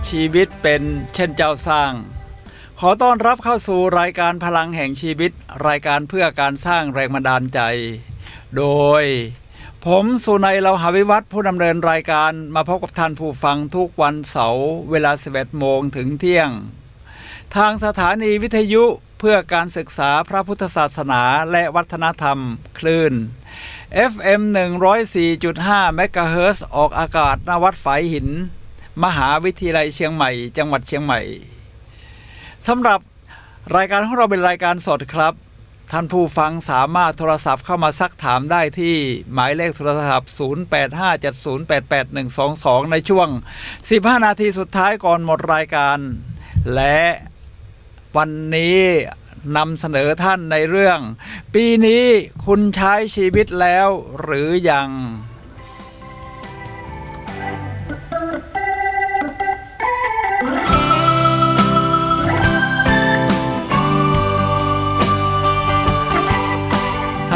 ชีวิตเป็นเช่นเจ้าสร้างขอต้อนรับเข้าสู่รายการพลังแห่งชีวิตรายการเพื่อการสร้างแรงบันดาลใจโดยผมสุนัย เลาหาวิวัฒน์ผู้ดำเนินรายการมาพบกับท่านผู้ฟังทุกวันเสาร์เวลา 11 โมงถึงเที่ยงทางสถานีวิทยุเพื่อการศึกษาพระพุทธศาสนาและวัฒนธรรมคลื่น FM 104.5 เมกะเฮิรตซ์ออกอากาศณวัดฝายหินมหาวิทยาลัยเชียงใหม่จังหวัดเชียงใหม่สำหรับรายการของเราเป็นรายการสดครับท่านผู้ฟังสามารถโทรศัพท์เข้ามาซักถามได้ที่หมายเลขโทรศัพท์ 0857088122 ในช่วง 15 นาทีสุดท้ายก่อนหมดรายการและวันนี้นำเสนอท่านในเรื่องปีนี้คุณใช้ชีวิตแล้วหรือยัง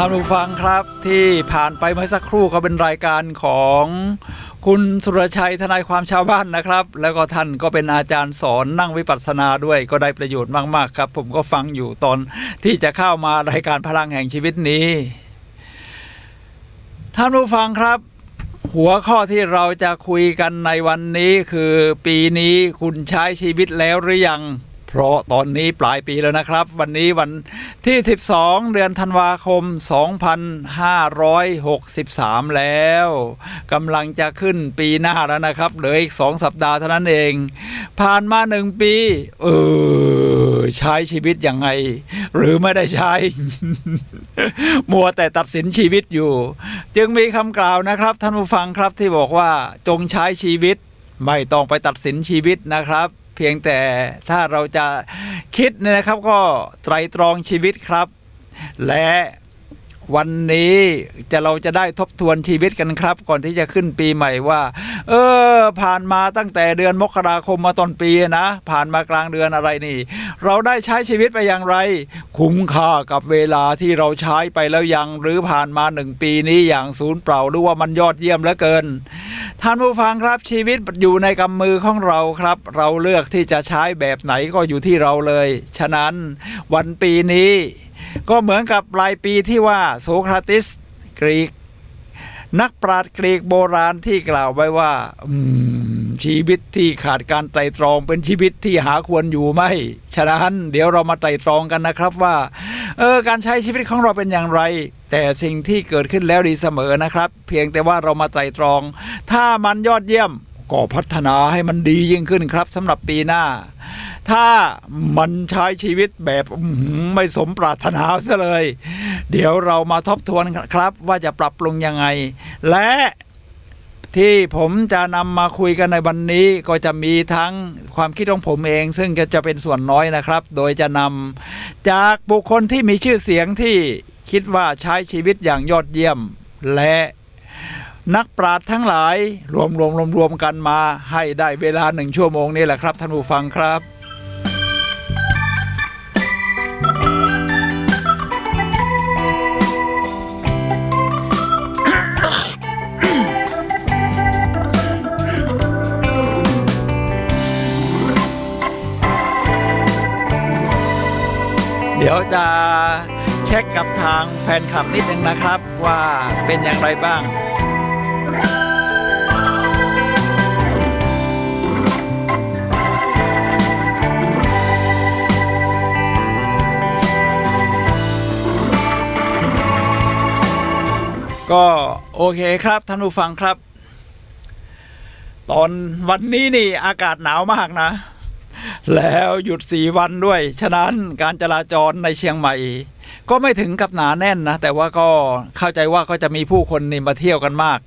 ท่านผู้ฟังครับที่ผ่านไปเมื่อสักครู่ก็เป็นรายการของคุณสุรชัยทนายความชาวบ้านนะครับแล้วก็ท่านก็เป็นอาจารย์สอนนั่งวิปัสสนาด้วยก็ได้ประโยชน์มากๆครับผมก็ฟังอยู่ตอนที่จะเข้ามารายการพลังแห่งชีวิตนี้ท่านผู้ฟังครับหัวข้อที่เราจะคุยกันในวันนี้คือปีนี้คุณใช้ชีวิตแล้วหรือยังเพราะตอนนี้ปลายปีแล้วนะครับวันนี้วันที่12เดือนธันวาคม2563แล้วกำลังจะขึ้นปีหน้าแล้วนะครับเหลืออีก2สัปดาห์เท่านั้นเองผ่านมา1ปีใช้ชีวิตยังไงหรือไม่ได้ใช้ มัวแต่ตัดสินชีวิตอยู่จึงมีคำกล่าวนะครับท่านผู้ฟังครับที่บอกว่าจงใช้ชีวิตไม่ต้องไปตัดสินชีวิตนะครับเพียงแต่ถ้าเราจะคิดเนี่ยนะครับก็ไตร่ตรองชีวิตครับและวันนี้เราจะได้ทบทวนชีวิตกันครับก่อนที่จะขึ้นปีใหม่ว่าผ่านมาตั้งแต่เดือนมกราคมมาต้นปีนะผ่านมากลางเดือนอะไรนี่เราได้ใช้ชีวิตไปอย่างไรคุ้มค่ากับเวลาที่เราใช้ไปแล้วยังหรือผ่านมา1ปีนี้อย่างสูญเปล่าหรือว่ามันยอดเยี่ยมเหลือเกินท่านผู้ฟังครับชีวิตอยู่ในกำมือของเราครับเราเลือกที่จะใช้แบบไหนก็อยู่ที่เราเลยฉะนั้นวันปีนี้ก็เหมือนกับปลายปีที่ว่าโสเคราติสกรีกนักปราชญ์กรีกโบราณที่กล่าวไว้ว่าชีวิตที่ขาดการไตร่ตรองเป็นชีวิตที่หาควรอยู่ไม่ฉะนั้นเดี๋ยวเรามาไตร่ตรองกันนะครับว่าการใช้ชีวิตของเราเป็นอย่างไรแต่สิ่งที่เกิดขึ้นแล้วดีเสมอนะครับเพียงแต่ว่าเรามาไตร่ตรองถ้ามันยอดเยี่ยมก็พัฒนาให้มันดียิ่งขึ้นครับสำหรับปีหน้าถ้ามันใช้ชีวิตแบบไม่สมปรารถนาซะเลยเดี๋ยวเรามาทบทวนครับว่าจะปรับปรุงยังไงและที่ผมจะนำมาคุยกันในวันนี้ก็จะมีทั้งความคิดของผมเองซึ่งจะเป็นส่วนน้อยนะครับโดยจะนำจากบุคคลที่มีชื่อเสียงที่คิดว่าใช้ชีวิตอย่างยอดเยี่ยมและนักปราชญ์ทั้งหลายรวมกันมาให้ได้เวลา1ชั่วโมงนี้แหละครับท่านผู้ฟังครับเดี๋ยวจะเช็คกับทางแฟนคลับนิดนึงนะครับว่าเป็นอย่างไรบ้างก็โอเคครับท่านผู้ฟังครับตอนวันนี้นี่อากาศหนาวมากนะแล้วหยุด4วันด้วยฉะนั้นการจราจรในเชียงใหม่ก็ไม่ถึงกับหนาแน่นนะแต่ว่าก็เข้าใจว่าก็จะมีผู้คนนี่มาเที่ยวกันมาก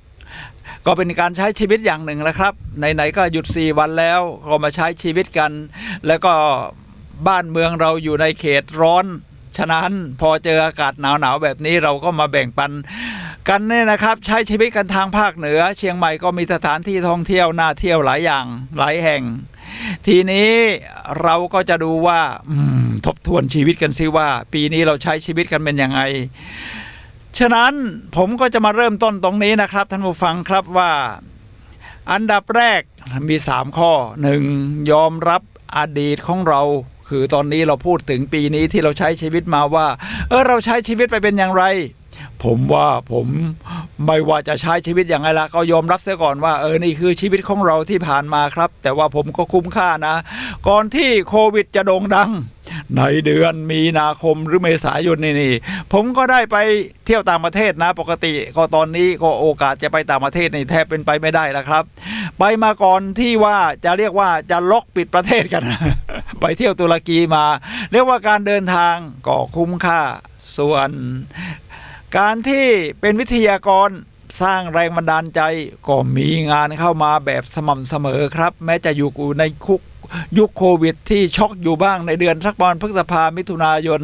ก็เป็นการใช้ชีวิตอย่างหนึ่งแล้วครับไหนๆก็หยุด4วันแล้วก็มาใช้ชีวิตกันแล้วก็บ้านเมืองเราอยู่ในเขตร้อนฉะนั้นพอเจออากาศหนาวๆแบบนี้เราก็มาแบ่งปันกันเนี่ยนะครับใช้ชีวิตกันทางภาคเหนือเชียงใหม่ก็มีสถานที่ท่องเที่ยวน่าเที่ยวหลายอย่างหลายแห่งทีนี้เราก็จะดูว่าทบทวนชีวิตกันซิว่าปีนี้เราใช้ชีวิตกันเป็นยังไง ฉะนั้นผมก็จะมาเริ่มต้นตรงนี้นะครับท่านผู้ฟังครับว่าอันดับแรก มี3ข้อ 1. ยอมรับอดีตของเราคือตอนนี้เราพูดถึงปีนี้ที่เราใช้ชีวิตมาว่าเราใช้ชีวิตไปเป็นอย่างไรผมว่าผมไม่ว่าจะใช้ชีวิตอย่างไรละก็ยอมรับเสียก่อนว่านี่คือชีวิตของเราที่ผ่านมาครับแต่ว่าผมก็คุ้มค่านะก่อนที่โควิดจะโด่งดังในเดือนมีนาคมหรือเมษายนนี่ผมก็ได้ไปเที่ยวต่างประเทศนะปกติก็ตอนนี้ก็โอกาสจะไปต่างประเทศนี่แทบเป็นไปไม่ได้แล้วครับไปมาก่อนที่ว่าจะเรียกว่าจะล็อกปิดประเทศกัน ไปเที่ยวตุรกีมาเรียกว่าการเดินทางก็คุ้มค่าส่วนการที่เป็นวิทยากรสร้างแรงบันดาลใจก็มีงานเข้ามาแบบสม่ำเสมอครับแม้จะอยู่ในยุคโควิดที่ช็อกอยู่บ้างในเดือนสักประมาณพฤษภามิถุนายน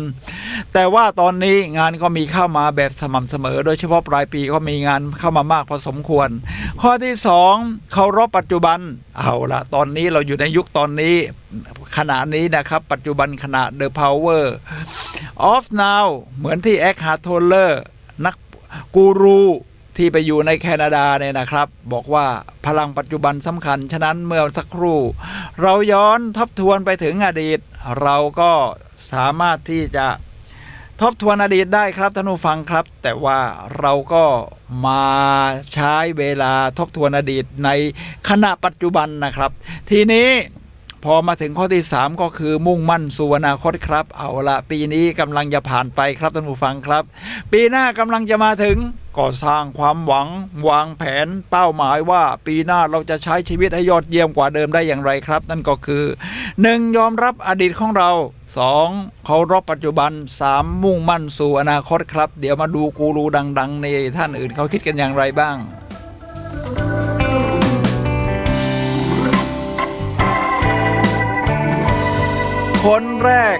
แต่ว่าตอนนี้งานก็มีเข้ามาแบบสม่ำเสมอโดยเฉพาะปลายปีก็มีงานเข้ามามากพอสมควรข้อที่2เคารพปัจจุบันเอาละตอนนี้เราอยู่ในยุคตอนนี้ขณะนี้นะครับปัจจุบันขณะ The Power of Now เหมือนที่แอคฮาร์ทโทเลอร์นักกูรูที่ไปอยู่ในแคนาดาเนี่ยนะครับบอกว่าพลังปัจจุบันสำคัญฉะนั้นเมื่อสักครู่เราย้อนทบทวนไปถึงอดีตเราก็สามารถที่จะทบทวนอดีตได้ครับท่านผู้ฟังครับแต่ว่าเราก็มาใช้เวลาทบทวนอดีตในขณะปัจจุบันนะครับทีนี้พอมาถึงข้อที่3ก็คือมุ่งมั่นสู่อนาคตครับเอาละปีนี้กำลังจะผ่านไปครับท่านผู้ฟังครับปีหน้ากำลังจะมาถึงก็สร้างความหวังวางแผนเป้าหมายว่าปีหน้าเราจะใช้ชีวิตให้ยอดเยี่ยมกว่าเดิมได้อย่างไรครับนั่นก็คือ 1. ยอมรับอดีตของเรา 2. เคารพปัจจุบัน 3. มุ่งมั่นสู่อนาคตครับเดี๋ยวมาดูกูรูดังๆในท่านอื่นเขาคิดกันอย่างไรบ้างคนแรก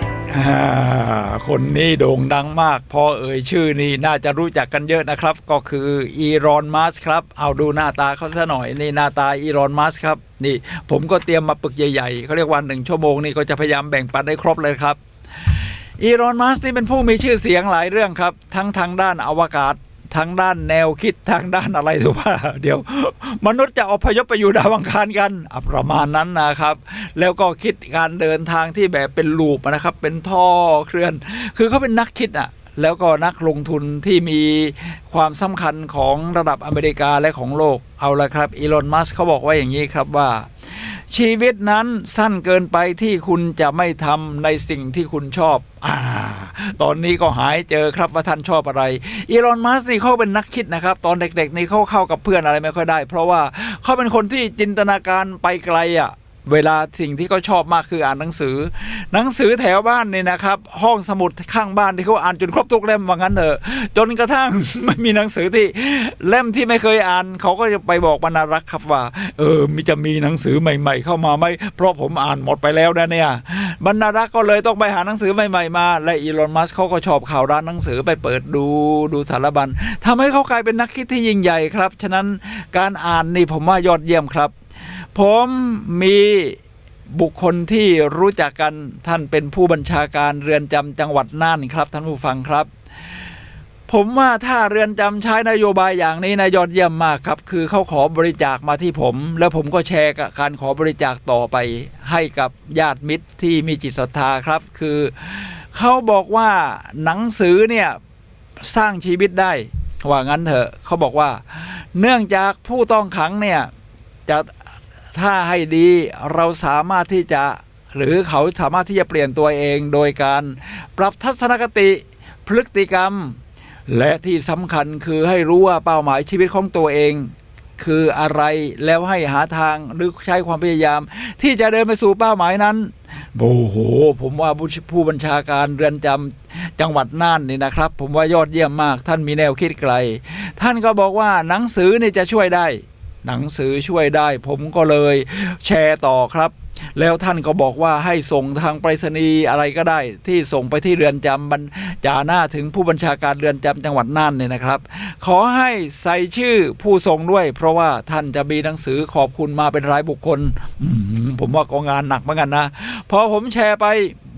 คนนี้โด่งดังมากพอเอ่ยชื่อนี่น่าจะรู้จักกันเยอะนะครับก็คืออีรอนมัสก์ครับเอาดูหน้าตาเขาซะหน่อยนี่หน้าตาอีรอนมัสก์ครับนี่ผมก็เตรียมมาปึกใหญ่ๆเขาเรียกว่า1 ชั่วโมงนี่ก็จะพยายามแบ่งปันให้ครบเลยครับอีรอนมัสก์นี่เป็นผู้มีชื่อเสียงหลายเรื่องครับทั้งทางด้านอวกาศทางด้านแนวคิดทางด้านอะไรถูกป่ะเดี๋ยวมนุษย์จะอพยพไปอยู่ดาวอังคารกันประมาณนั้นนะครับแล้วก็คิดการเดินทางที่แบบเป็นลูปนะครับเป็นท่อเคลื่อนคือเขาเป็นนักคิดแล้วก็นักลงทุนที่มีความสำคัญของระดับอเมริกาและของโลกเอาละครับอีลอนมัสก์เขาบอกว่าอย่างนี้ครับว่าชีวิตนั้นสั้นเกินไปที่คุณจะไม่ทำในสิ่งที่คุณชอบตอนนี้ก็หายเจอครับว่าท่านชอบอะไรอีลอนมัสก์นี่เขาเป็นนักคิดนะครับตอนเด็กๆนี่เขาเข้ากับเพื่อนอะไรไม่ค่อยได้เพราะว่าเขาเป็นคนที่จินตนาการไปไกลเวลาสิ่งที่เขาชอบมากคืออ่านหนังสือแถวบ้านนี่นะครับห้องสมุดข้างบ้านที่เขาอ่านจนครบทุกเล่มว่างั้นเถอะจนกระทั่งไม่มีหนังสือที่เล่มที่ไม่เคยอ่านเขาก็จะไปบอกบรรณารักษ์ครับว่าจะมีหนังสือใหม่ๆเข้ามาไหมเพราะผมอ่านหมดไปแล้วนะเนี่ยบรรณารักษ์ก็เลยต้องไปหาหนังสือใหม่ๆมาและอีลอนมัสก์เขาก็ชอบข่าวร้านหนังสือไปเปิดดูสารบัญทำให้เขากลายเป็นนักคิดที่ยิ่งใหญ่ครับฉะนั้นการอ่านนี่ผมว่ายอดเยี่ยมครับผมมีบุคคลที่รู้จักกันท่านเป็นผู้บัญชาการเรือนจำจังหวัดน่านครับท่านผู้ฟังครับผมว่าถ้าเรือนจำใช้นโยบายอย่างนี้นะยอดเยี่ยมมากครับคือเขาขอบริจาคมาที่ผมแล้วผมก็แชร์การขอบริจาคต่อไปให้กับญาติมิตรที่มีจิตศรัทธาครับคือเขาบอกว่าหนังสือเนี่ยสร้างชีวิตได้ว่างั้นเถอะเขาบอกว่าเนื่องจากผู้ต้องขังเนี่ยจะถ้าให้ดีเราสามารถที่จะหรือเขาสามารถที่จะเปลี่ยนตัวเองโดยการปรับทัศนคติพฤติกรรมและที่สำคัญคือให้รู้ว่าเป้าหมายชีวิตของตัวเองคืออะไรแล้วให้หาทางหรือใช้ความพยายามที่จะเดินไปสู่เป้าหมายนั้นโอ้โหผมว่าผู้บัญชาการเรือนจำจังหวัดน่านนี่นะครับผมว่ายอดเยี่ยมมากท่านมีแนวคิดไกลท่านก็บอกว่าหนังสือนี่จะช่วยได้หนังสือช่วยได้ผมก็เลยแชร์ต่อครับแล้วท่านก็บอกว่าให้ส่งทางไปรษณีย์อะไรก็ได้ที่ส่งไปที่เรือนจำจ่าหน้าถึงผู้บัญชาการเรือนจำจังหวัดน่านเนี่ยนะครับขอให้ใส่ชื่อผู้ส่งด้วยเพราะว่าท่านจะมีหนังสือขอบคุณมาเป็นรายบุคคลผมว่าก็งานหนักเหมือนกันนะพอผมแชร์ไป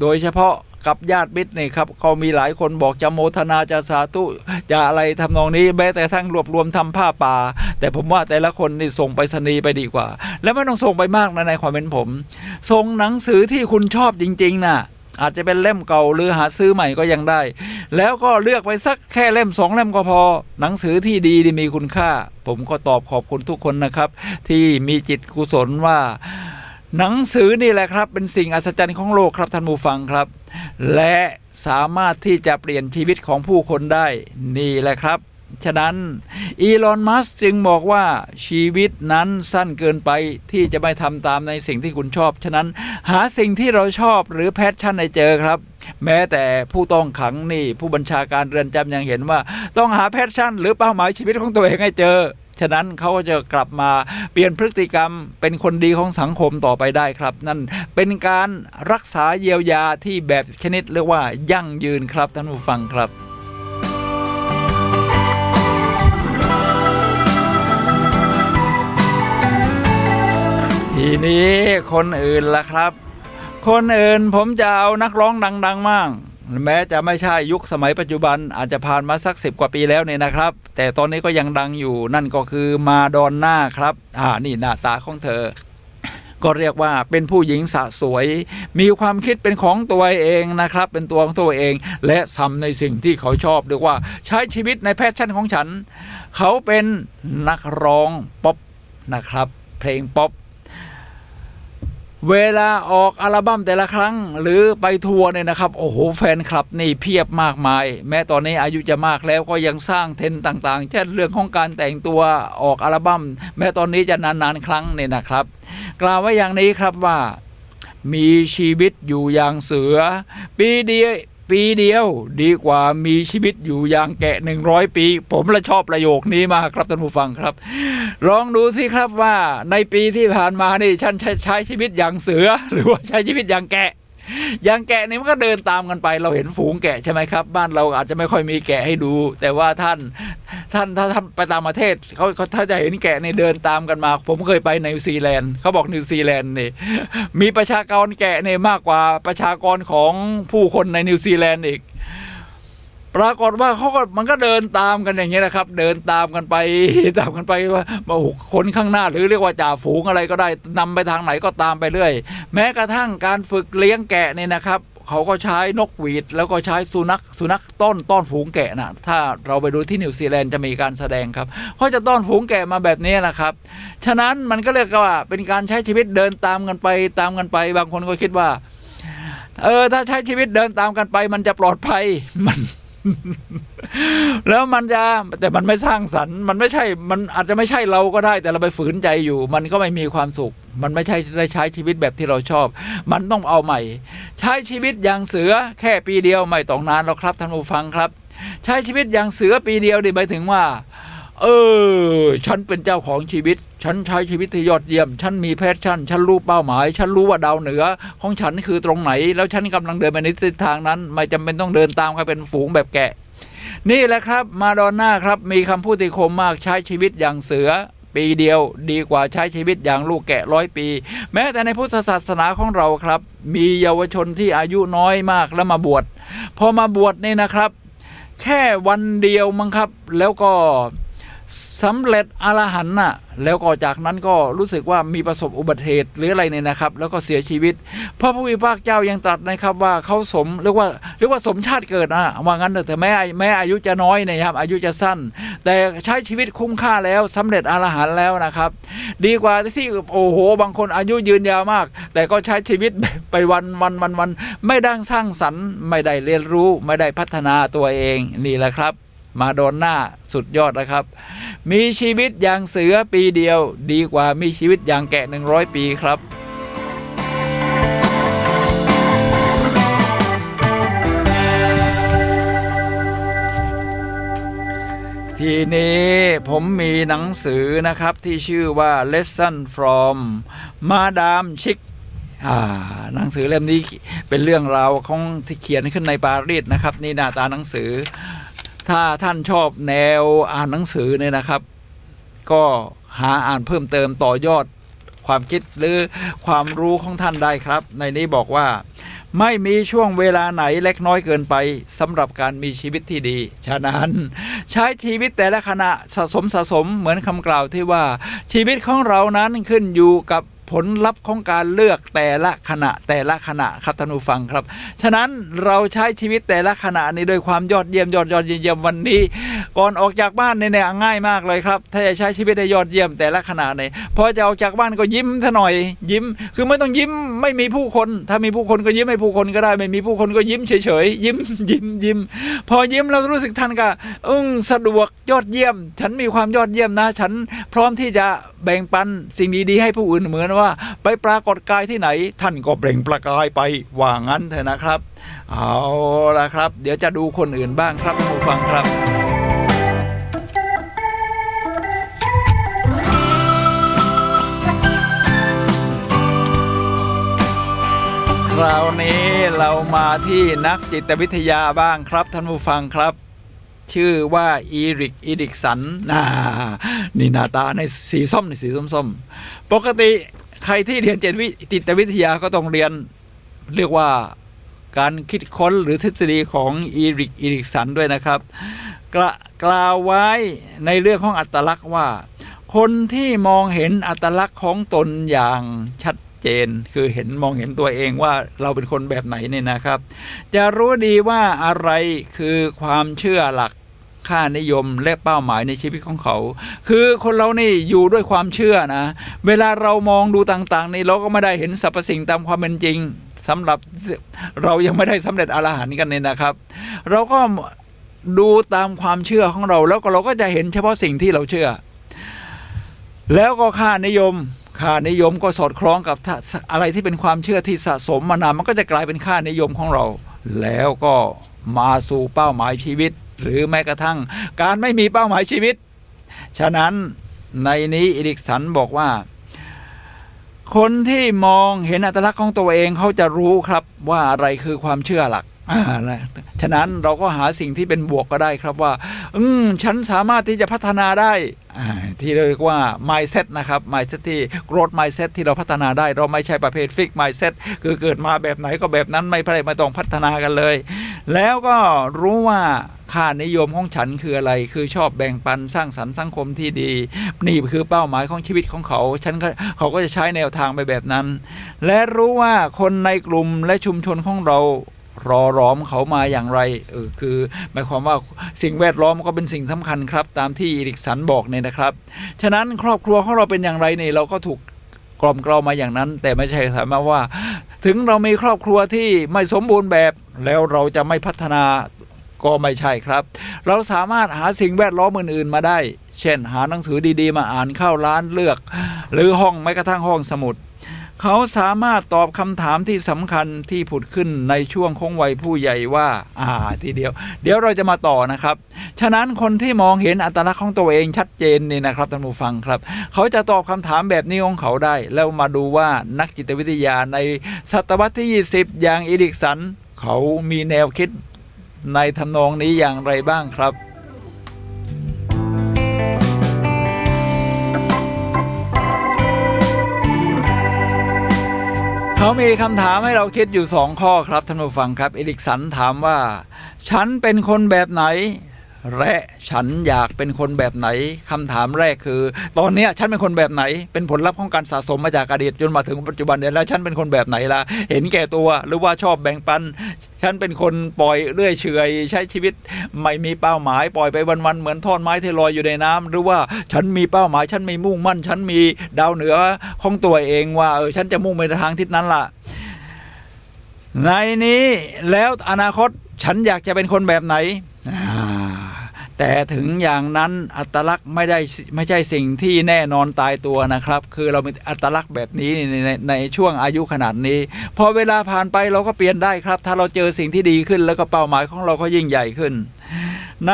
โดยเฉพาะ กับญาติมิตรนี่ครับเขามีหลายคนบอกจะโมทนาจะสาธุจะอะไรทำนองนี้แม้แต่ทั้งรวบรวมทำผ้าป่าแต่ผมว่าแต่ละคนนี่ส่งไปรษณีย์ไปดีกว่าแล้วไม่ต้องส่งไปมากนะในความเป็นผมส่งหนังสือที่คุณชอบจริงๆนะอาจจะเป็นเล่มเก่าหรือหาซื้อใหม่ก็ยังได้แล้วก็เลือกไปสักแค่เล่ม2 เล่มก็พอหนังสือที่ดีมีคุณค่าผมก็ตอบขอบคุณทุกคนนะครับที่มีจิตกุศลว่าหนังสือนี่แหละครับเป็นสิ่งอัศจรรย์ของโลกครับท่านผู้ฟังครับและสามารถที่จะเปลี่ยนชีวิตของผู้คนได้นี่แหละครับฉะนั้นอีลอนมัสก์จึงบอกว่าชีวิตนั้นสั้นเกินไปที่จะไม่ทำตามในสิ่งที่คุณชอบฉะนั้นหาสิ่งที่เราชอบหรือแพชชั่นให้เจอครับแม้แต่ผู้ต้องขังนี่ผู้บัญชาการเรือนจำยังเห็นว่าต้องหาแพชชั่นหรือเป้าหมายชีวิตของตัวเองให้เจอฉะนั้นเขาก็จะกลับมาเปลี่ยนพฤติกรรมเป็นคนดีของสังคมต่อไปได้ครับนั่นเป็นการรักษาเยียวยาที่แบบชนิดเรียกว่ายั่งยืนครับท่านผู้ฟังครับทีนี้คนอื่นล่ะครับคนอื่นผมจะเอานักร้องดังๆมั่งแม้จะไม่ใช่ยุคสมัยปัจจุบันอาจจะผ่านมาสัก10 กว่าปีแล้วเนี่ยนะครับแต่ตอนนี้ก็ยังดังอยู่นั่นก็คือมาดอนน่าครับนี่หน้าตาของเธอก็เรียกว่าเป็นผู้หญิงสะสวยมีความคิดเป็นของตัวเองนะครับเป็นตัวของตัวเองและทำในสิ่งที่เขาชอบเรียกว่าใช้ชีวิตในแพชชั่นของฉันเขาเป็นนักร้องป๊อปนะครับเพลงป๊อปเวลาออกอัลบั้มแต่ละครั้งหรือไปทัวร์เนี่ยนะครับโอ้โหแฟนคลับนี่เพียบมากมายแม้ตอนนี้อายุจะมากแล้วก็ยังสร้างเทรนด์ต่างๆเช่นเรื่องของการแต่งตัวออกอัลบั้มแม้ตอนนี้จะนานๆครั้งเนี่ยนะครับกล่าวไว้อย่างนี้ครับว่ามีชีวิตอยู่อย่างเสือปีเดียวดีกว่ามีชีวิตอยู่อย่างแกะ100 ปีผมละชอบประโยคนี้มากครับท่านผู้ฟังครับลองดูสิครับว่าในปีที่ผ่านมานี่ฉันใช้ชีวิตอย่างเสือหรือว่าใช้ชีวิตอย่างแกะนี่มันก็เดินตามกันไปเราเห็นฝูงแกะใช่ไหมครับบ้านเราอาจจะไม่ค่อยมีแกะให้ดูแต่ว่าท่านถ้าไปตามประเทศเขาถ้าจะเห็นแกะนี่เดินตามกันมาผมเคยไปนิวซีแลนด์เขาบอกนิวซีแลนด์นี่มีประชากรแกะนี่มากกว่าประชากรของผู้คนในนิวซีแลนด์อีกปรากฏว่ามันก็เดินตามกันอย่างนี้นะครับเดินตามกันไปว่าคนข้างหน้าหรือเรียกว่าจ่าฝูงอะไรก็ได้นำไปทางไหนก็ตามไปเรื่อยแม้กระทั่งการฝึกเลี้ยงแกะนี่นะครับเขาก็ใช้นกหวีดแล้วก็ใช้สุนัขต้อนฝูงแกะนะถ้าเราไปดูที่นิวซีแลนด์จะมีการแสดงครับเขาจะต้อนฝูงแกะมาแบบนี้นะครับฉะนั้นมันก็เรียกว่าเป็นการใช้ชีวิตเดินตามกันไปบางคนก็คิดว่าถ้าใช้ชีวิตเดินตามกันไปมันจะปลอดภัยแล้วแต่มันไม่สร้างสรรค์มันอาจจะไม่ใช่เราก็ได้แต่เราไปฝืนใจอยู่มันก็ไม่มีความสุขมันไม่ใช่ได้ใช้ชีวิตแบบที่เราชอบมันต้องเอาใหม่ใช้ชีวิตอย่างเสือแค่ปีเดียวไม่ต้องนานหรอกครับท่านผู้ฟังครับใช้ชีวิตอย่างเสือปีเดียวนี่หมายถึงว่าฉันเป็นเจ้าของชีวิตฉันใช้ชีวิตที่ยอดเยี่ยมฉันมีแพชชั่นฉันรู้เป้าหมายฉันรู้ว่าดาวเหนือของฉันคือตรงไหนแล้วฉันกำลังเดินไปในทิศทางนั้นไม่จำเป็นต้องเดินตามใครเป็นฝูงแบบแกะนี่แหละครับมาดอนน่าครับมีคำพูดที่คมมากใช้ชีวิตอย่างเสือปีเดียวดีกว่าใช้ชีวิตอย่างลูกแกะ100 ปีแม้แต่ในพุทธศาสนาของเราครับมีเยาวชนที่อายุน้อยมากแล้วมาบวชพอมาบวชนี่นะครับแค่วันเดียวมั้งครับแล้วก็สำเร็จอรหันต์แล้วก็จากนั้นก็รู้สึกว่ามีประสบอุบัติเหตุหรืออะไรเนี่ยนะครับแล้วก็เสียชีวิตพระผู้มีพระเจ้ายังตรัสนะครับว่าเขาเรียกว่าสมชาติเกิดว่างั้นแต่แม้อายุจะน้อยนะครับอายุจะสั้นแต่ใช้ชีวิตคุ้มค่าแล้วสำเร็จอรหันต์แล้วนะครับดีกว่าที่โอ้โหบางคนอายุยืนยาวมากแต่ก็ใช้ชีวิตไปวันไม่ได้สร้างสรรค์ไม่ได้เรียนรู้ไม่ได้พัฒนาตัวเองนี่แหละครับมาดอนน่าสุดยอดนะครับมีชีวิตอย่างเสือปีเดียวดีกว่ามีชีวิตอย่างแกะ100 ปีครับทีนี้ผมมีหนังสือนะครับที่ชื่อว่า Lesson from Madame Chic หนังสือเล่มนี้เป็นเรื่องราวของที่เขียนขึ้นในปารีสนะครับนี่หน้าตาหนังสือถ้าท่านชอบแนวอ่านหนังสือเนี่ยนะครับก็หาอ่านเพิ่มเติมต่อยอดความคิดหรือความรู้ของท่านได้ครับในนี้บอกว่า ไม่มีช่วงเวลาไหนเล็กน้อยเกินไปสำหรับการมีชีวิตที่ดีฉะนั้นใช้ชีวิตแต่ละขณะสะสมเหมือนคำกล่าวที่ว่าชีวิตของเรานั้นขึ้นอยู่กับผลลัพธ์ของการเลือกแต่ละขณะครับท่านผู้ฟังครับฉะนั้นเราใช้ชีวิตแต่ละขณะนี้โดยความยอดเยี่ยมวันนี้ก่อนออกจากบ้านเนี่ยง่ายมากเลยครับถ้าจะใช้ชีวิตให้ยอดเยี่ยมแต่ละขณะเนี่ยพอจะออกจากบ้านก็ยิ้มซะหน่อยยิ้มคือไม่ต้องยิ้มไม่มีผู้คนถ้ามีผู้คนก็ยิ้มให้ผู้คนก็ได้ไม่มีผู้คนก็ยิ้มเฉยๆยิ้มพอยิ้มเรารู้สึกท่านก็สะดวกยอดเยี่ยมฉันมีความยอดเยี่ยมนะฉันพร้อมที่จะแบ่งปันสิ่งดีๆให้ผู้อื่นเหมือนว่าไปปรากฏกายที่ไหนท่านก็เปล่งประกายไปว่างั้นเถอะนะครับเอาละครับเดี๋ยวจะดูคนอื่นบ้างครับผู้ฟังครับคราวนี้เรามาที่นักจิตวิทยาบ้างครับท่านผู้ฟังครับชื่อว่าอีริกสันนี่หน้าตาในสีส้มปกติใครที่เรียนจิตวิทยาก็ต้องเรียนเรียกว่าการคิดค้นหรือทฤษฎีของอีริกสันด้วยนะครับกล่าวไว้ในเรื่องของอัตลักษณ์ว่าคนที่มองเห็นอัตลักษณ์ของตนอย่างชัดเจนคือมองเห็นตัวเองว่าเราเป็นคนแบบไหนเนี่ยนะครับจะรู้ดีว่าอะไรคือความเชื่อหลักค่านิยมและเป้าหมายในชีวิตของเขาคือคนเรานี่อยู่ด้วยความเชื่อนะเวลาเรามองดูต่างๆนี่เราก็ไม่ได้เห็นสรรพสิ่งตามความเป็นจริงสำหรับเรายังไม่ได้สำเร็จอรหันต์กันเนี่ยนะครับเราก็ดูตามความเชื่อของเราแล้วก็เราก็จะเห็นเฉพาะสิ่งที่เราเชื่อแล้วก็ค่านิยมก็สอดคล้องกับอะไรที่เป็นความเชื่อที่สะสมมานานมันก็จะกลายเป็นค่านิยมของเราแล้วก็มาสู่เป้าหมายชีวิตหรือแม้กระทั่งการไม่มีเป้าหมายชีวิตฉะนั้นในนี้อีริกสันบอกว่าคนที่มองเห็นอัตลักษณ์ของตัวเองเขาจะรู้ครับว่าอะไรคือความเชื่อหลักฉะนั้นเราก็หาสิ่งที่เป็นบวกก็ได้ครับว่าฉันสามารถที่จะพัฒนาได้ที่เรียกว่า mindset นะครับ mindset ที่ growth mindset ที่เราพัฒนาได้เราไม่ใช่ประเภท fix mindset คือเกิดมาแบบไหนก็แบบนั้นไม่ต้องพัฒนากันเลยแล้วก็รู้ว่าค่านิยมของฉันคืออะไรคือชอบแบ่งปันสร้างสรรค์สังคมที่ดีนี่คือเป้าหมายของชีวิตของเขาเขาก็จะใช้แนวทางไปแบบนั้นและรู้ว่าคนในกลุ่มและชุมชนของเราล้อมเขามาอย่างไรคือหมายความว่าสิ่งแวดล้อมก็เป็นสิ่งสำคัญครับตามที่อีริกสันบอกเนี่ยนะครับฉะนั้นครอบครัวของเราเป็นอย่างไรเนี่ยเราก็ถูกกล่อมเกลามาอย่างนั้นแต่ไม่ใช่ถามว่าถึงเรามีครอบครัวที่ไม่สมบูรณ์แบบแล้วเราจะไม่พัฒนาก็ไม่ใช่ครับเราสามารถหาสิ่งแวดล้อมอื่นๆมาได้เช่นหาหนังสือดีๆมาอ่านเข้าร้านเลือกหรือห้องแม้กระทั่งห้องสมุดเขาสามารถตอบคำถามที่สำคัญที่ผุดขึ้นในช่วงของวัยผู้ใหญ่ว่าทีเดียวเราจะมาต่อนะครับฉะนั้นคนที่มองเห็นอัตลักษณ์ของตัวเองชัดเจนนี่นะครับท่านผู้ฟังครับเขาจะตอบคำถามแบบนี้ของเขาได้แล้วมาดูว่านักจิตวิทยาในศตวรรษที่20อย่างอีริกสันเขามีแนวคิดในทำนองนี้อย่างไรบ้างครับเขามีคำถามให้เราคิดอยู่2ข้อครับท่านผู้ฟังครับอีริกสันถามว่าฉันเป็นคนแบบไหนและฉันอยากเป็นคนแบบไหนคำถามแรกคือตอนนี้ฉันเป็นคนแบบไหนเป็นผลลัพธ์ของการสะสมมาจากอดีตจนมาถึงปัจจุบันเนี่ยแล้วฉันเป็นคนแบบไหนล่ะเห็นแก่ตัวหรือว่าชอบแบ่งปันฉันเป็นคนปล่อยเรื่อยเฉยใช้ชีวิตไม่มีเป้าหมายปล่อยไปวันๆเหมือนท่อนไม้ที่ลอยอยู่ในน้ำหรือว่าฉันมีเป้าหมายฉันมีมุ่งมั่นฉันมีดาวเหนือของตัวเองว่าฉันจะมุ่งไปทางทิศนั้นล่ะในนี้แล้วอนาคตฉันอยากจะเป็นคนแบบไหนแต่ถึงอย่างนั้นอัตลักษณ์ไม่ใช่สิ่งที่แน่นอนตายตัวนะครับคือเรามีอัตลักษณ์แบบนี้ในช่วงอายุขนาดนี้พอเวลาผ่านไปเราก็เปลี่ยนได้ครับถ้าเราเจอสิ่งที่ดีขึ้นแล้วก็เป้าหมายของเราก็ยิ่งใหญ่ขึ้นใน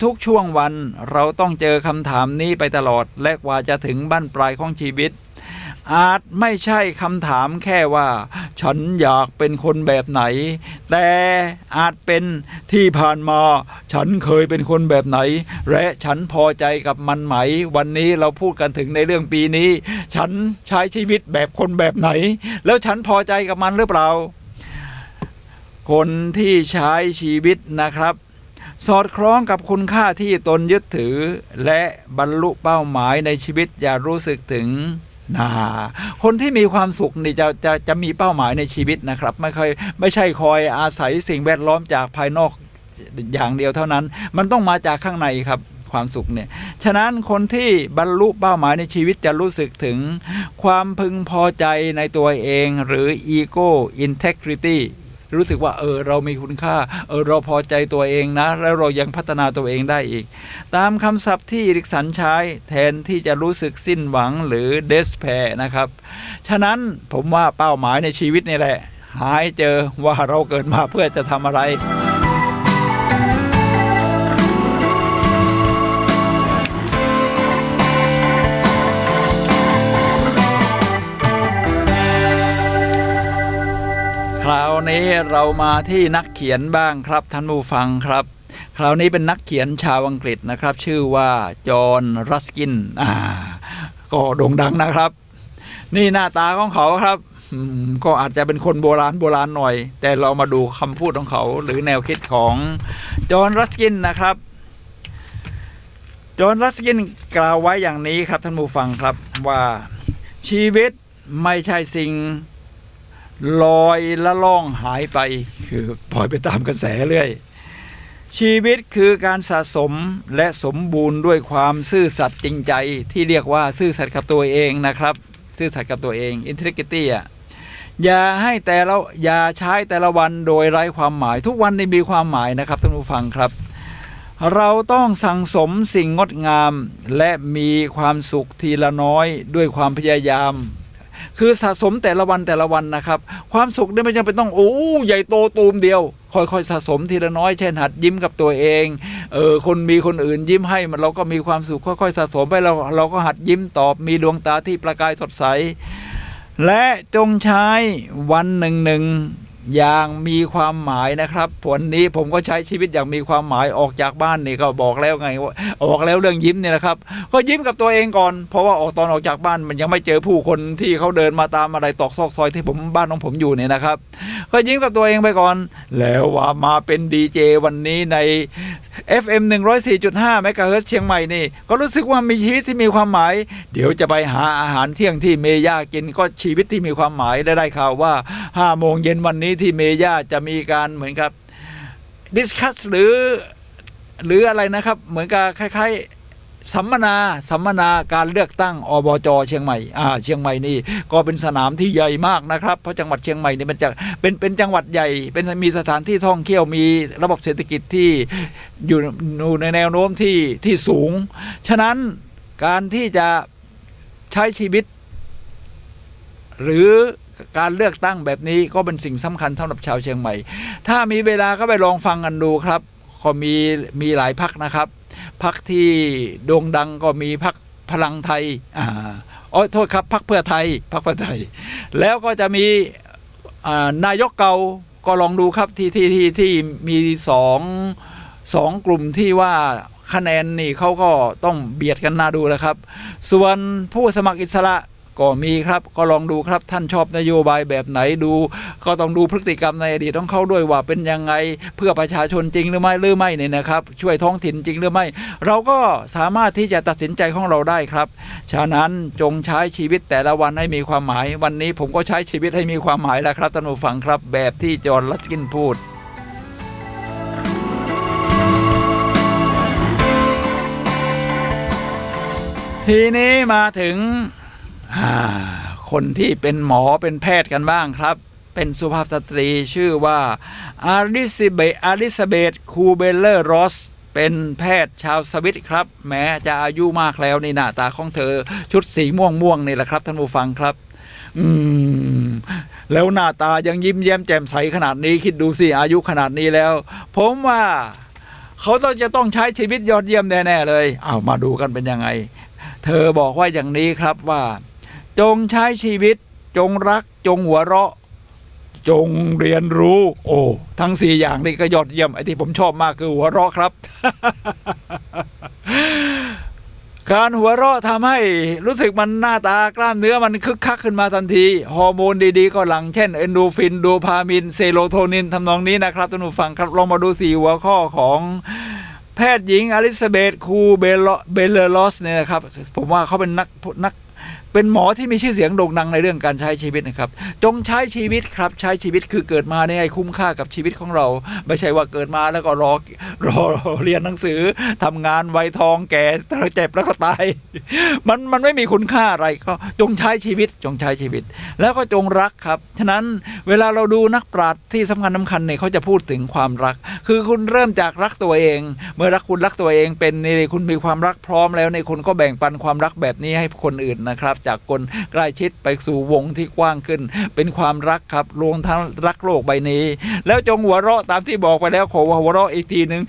ทุกช่วงวันเราต้องเจอคำถามนี้ไปตลอดและกว่าจะถึงบั้นปลายของชีวิตอาจไม่ใช่คำถามแค่ว่าฉันอยากเป็นคนแบบไหน แต่อาจเป็นที่ผ่านมาฉันเคยเป็นคนแบบไหนและฉันพอใจกับมันไหมวันนี้เราพูดกันถึงในเรื่องปีนี้ฉันใช้ชีวิตแบบคนแบบไหนแล้วฉันพอใจกับมันหรือเปล่าคนที่ใช้ชีวิตนะครับสอดคล้องกับคุณค่าที่ตนยึดถือและบรรลุเป้าหมายในชีวิตอย่ารู้สึกถึงคนที่มีความสุขนี่จะมีเป้าหมายในชีวิตนะครับไม่ใช่คอยอาศัยสิ่งแวดล้อมจากภายนอกอย่างเดียวเท่านั้นมันต้องมาจากข้างในครับความสุขเนี่ยฉะนั้นคนที่บรรลุเป้าหมายในชีวิตจะรู้สึกถึงความพึงพอใจในตัวเองหรือ ego integrity รู้สึกว่าเรามีคุณค่าเราพอใจตัวเองนะแล้วเรายังพัฒนาตัวเองได้อีกตามคำศัพท์ที่ริกสันใช้แทนที่จะรู้สึกสิ้นหวังหรือ despair นะครับฉะนั้นผมว่าเป้าหมายในชีวิตนี่แหละหาให้เจอว่าเราเกิดมาเพื่อจะทำอะไรคราวนี้เรามาที่นักเขียนบ้างครับท่านผู้ฟังครับคราวนี้เป็นนักเขียนชาวอังกฤษนะครับชื่อว่าจอห์นรัสกินก็โด่งดังนะครับนี่หน้าตาของเขาครับก็อาจจะเป็นคนโบราณหน่อยแต่เรามาดูคำพูดของเขาหรือแนวคิดของจอห์นรัสกินนะครับจอห์นรัสกินกล่าวไว้อย่างนี้ครับท่านผู้ฟังครับว่าชีวิตไม่ใช่สิ่งลอยละล่องหายไปคือปล่อยไปตามกระแสเรื่อยชีวิตคือการสะสมและสมบูรณ์ด้วยความซื่อสัตย์จริงใจที่เรียกว่าซื่อสัตย์กับตัวเองนะครับซื่อสัตย์กับตัวเอง integrity อย่าใช้แต่ละวันโดยไร้ความหมายทุกวันนี้มีความหมายนะครับท่านผู้ฟังครับเราต้องสั่งสมสิ่งงดงามและมีความสุขทีละน้อยด้วยความพยายามคือสะสมแต่ละวันนะครับความสุขเนี่ยไม่จำเป็นต้องใหญ่โตตูมเดียวค่อยๆสะสมทีละน้อยเช่นหัดยิ้มกับตัวเองคนอื่นยิ้มให้มันเราก็มีความสุขค่อยๆสะสมไปเราก็หัดยิ้มตอบมีดวงตาที่ประกายสดใสและจงใช้วันหนึ่งอย่างมีความหมายนะครับวันนี้ผมก็ใช้ชีวิตอย่างมีความหมายออกจากบ้านนี่ก็บอกแล้วไงว่าออกแล้วเรื่องยิ้มเนี่ยนะครับก็ยิ้มกับตัวเองก่อนเพราะว่าตอนออกจากบ้านมันยังไม่เจอผู้คนที่เขาเดินมาตามอะไรตอกซอกซอยที่บ้านของผมอยู่เนี่ยนะครับก็ยิ้มกับตัวเองไปก่อนแล้วว่ามาเป็นดีเจวันนี้ใน FM 104.5 เมกะเฮิรตซ์เชียงใหม่นี่ก็รู้สึกว่ามีชีวิตที่มีความหมายเดี๋ยวจะไปหาอาหารเที่ยงที่เมย่ากินก็ชีวิตที่มีความหมายได้ข่าวว่า 5 โมงเย็นวันนี้ที่เมย่าจะมีการเหมือนกับดิสคัสหรืออะไรนะครับเหมือนกับคล้ายๆสัมมนาการเลือกตั้งอบจ.เชียงใหม่เชียงใหม่นี่ก็เป็นสนามที่ใหญ่มากนะครับเพราะจังหวัดเชียงใหม่นี่มันจะเป็นจังหวัดใหญ่มีสถานที่ท่องเที่ยวมีระบบเศรษฐกิจที่อยู่ในแนวโน้มที่สูงฉะนั้นการที่จะใช้ชีวิตหรือการเลือกตั้งแบบนี้ก็เป็นสิ่งสำคัญสำหรับชาวเชียงใหม่ถ้ามีเวลาก็ไปลองฟังกันดูครับก็มีหลายพรรคนะครับพรรคที่โด่งดังก็มีพรรคพลังไทยโทษครับพรรคเพื่อไทยแล้วก็จะมีนายกเก่าก็ลองดูครับที่มีสองกลุ่มที่ว่าคะแนนนี่เขาก็ต้องเบียดกันน่าดูนะครับส่วนผู้สมัครอิสระก็มีครับก็ลองดูครับท่านชอบนโยบายแบบไหนดูก็ต้องดูพฤติกรรมในอดีตของเขาด้วยว่าเป็นยังไงเพื่อประชาชนจริงหรือไม่เนี่ยนะครับช่วยท้องถิ่นจริงหรือไม่เราก็สามารถที่จะตัดสินใจของเราได้ครับฉะนั้นจงใช้ชีวิตแต่ละวันให้มีความหมายวันนี้ผมก็ใช้ชีวิตให้มีความหมายแล้วครับท่านผู้ฟังครับแบบที่จอห์น รัสกินพูดทีนี้มาถึงคนที่เป็นหมอเป็นแพทย์กันบ้างครับเป็นสุภาพสตรีชื่อว่าอลิซาเบธคูเบลเลอร์รอสเป็นแพทย์ชาวสวิตครับแม้จะอายุมากแล้วนี่หน้าตาของเธอชุดสีม่วงนี่แหละครับท่านผู้ฟังครับแล้วหน้าตายังยิ้มแย้มแจ่มใสขนาดนี้คิดดูสิอายุขนาดนี้แล้วผมว่าเขาต้องใช้ชีวิตยอดเยี่ยมแน่ๆเลยมาดูกันเป็นยังไงเธอบอกว่าอย่างนี้ครับว่าจงใช้ชีวิตจงรักจงหัวเราะ จงเรียนรู้โอ้ทั้ง4อย่างนี่ก็ยอดเยี่ยมไอ้ที่ผมชอบมากคือหัวเราะครับ การหัวเราะทำให้รู้สึกมันหน้าตากล้ามเนื้อมันคึกคักขึ้นมาทันทีฮอร์โมนดีๆก็หลั่งเช่นเอนโดฟินโดพามินเซโรโทนินทำนองนี้นะครับท่านผู้ฟังครับลองมาดู4หัวข้อของแพทย์หญิงอลิซาเบธคูเบเลอรอสเนี่ยนะครับผมว่าเขาเป็นนักเป็นหมอที่มีชื่อเสียงโด่งดังในเรื่องการใช้ชีวิตนะครับจงใช้ชีวิตครับใช้ชีวิตคือเกิดมาเนี่ยให้คุ้มค่ากับชีวิตของเราไม่ใช่ว่าเกิดมาแล้วก็รอเรียนหนังสือทำงานวัยทองแก่เจ็บแล้วก็ตายมันไม่มีคุณค่าอะไรก็จงใช้ชีวิตจงใช้ชีวิตแล้วก็จงรักครับฉะนั้นเวลาเราดูนักปราชญ์ที่สำคัญเนี่ยเขาจะพูดถึงความรักคือคุณเริ่มจากรักตัวเองเมื่อคุณรักตัวเองเป็นนี่คุณมีความรักพร้อมแล้วในคุณก็แบ่งปันความรักแบบนี้ให้คนอื่นนะครับจากคนใกล้ชิดไปสู่วงที่กว้างขึ้นเป็นความรักครับรวมทั้งรักโลกใบนี้แล้วจงหัวเราะตามที่บอกไปแล้วขอหัวเราะอีกทีนึง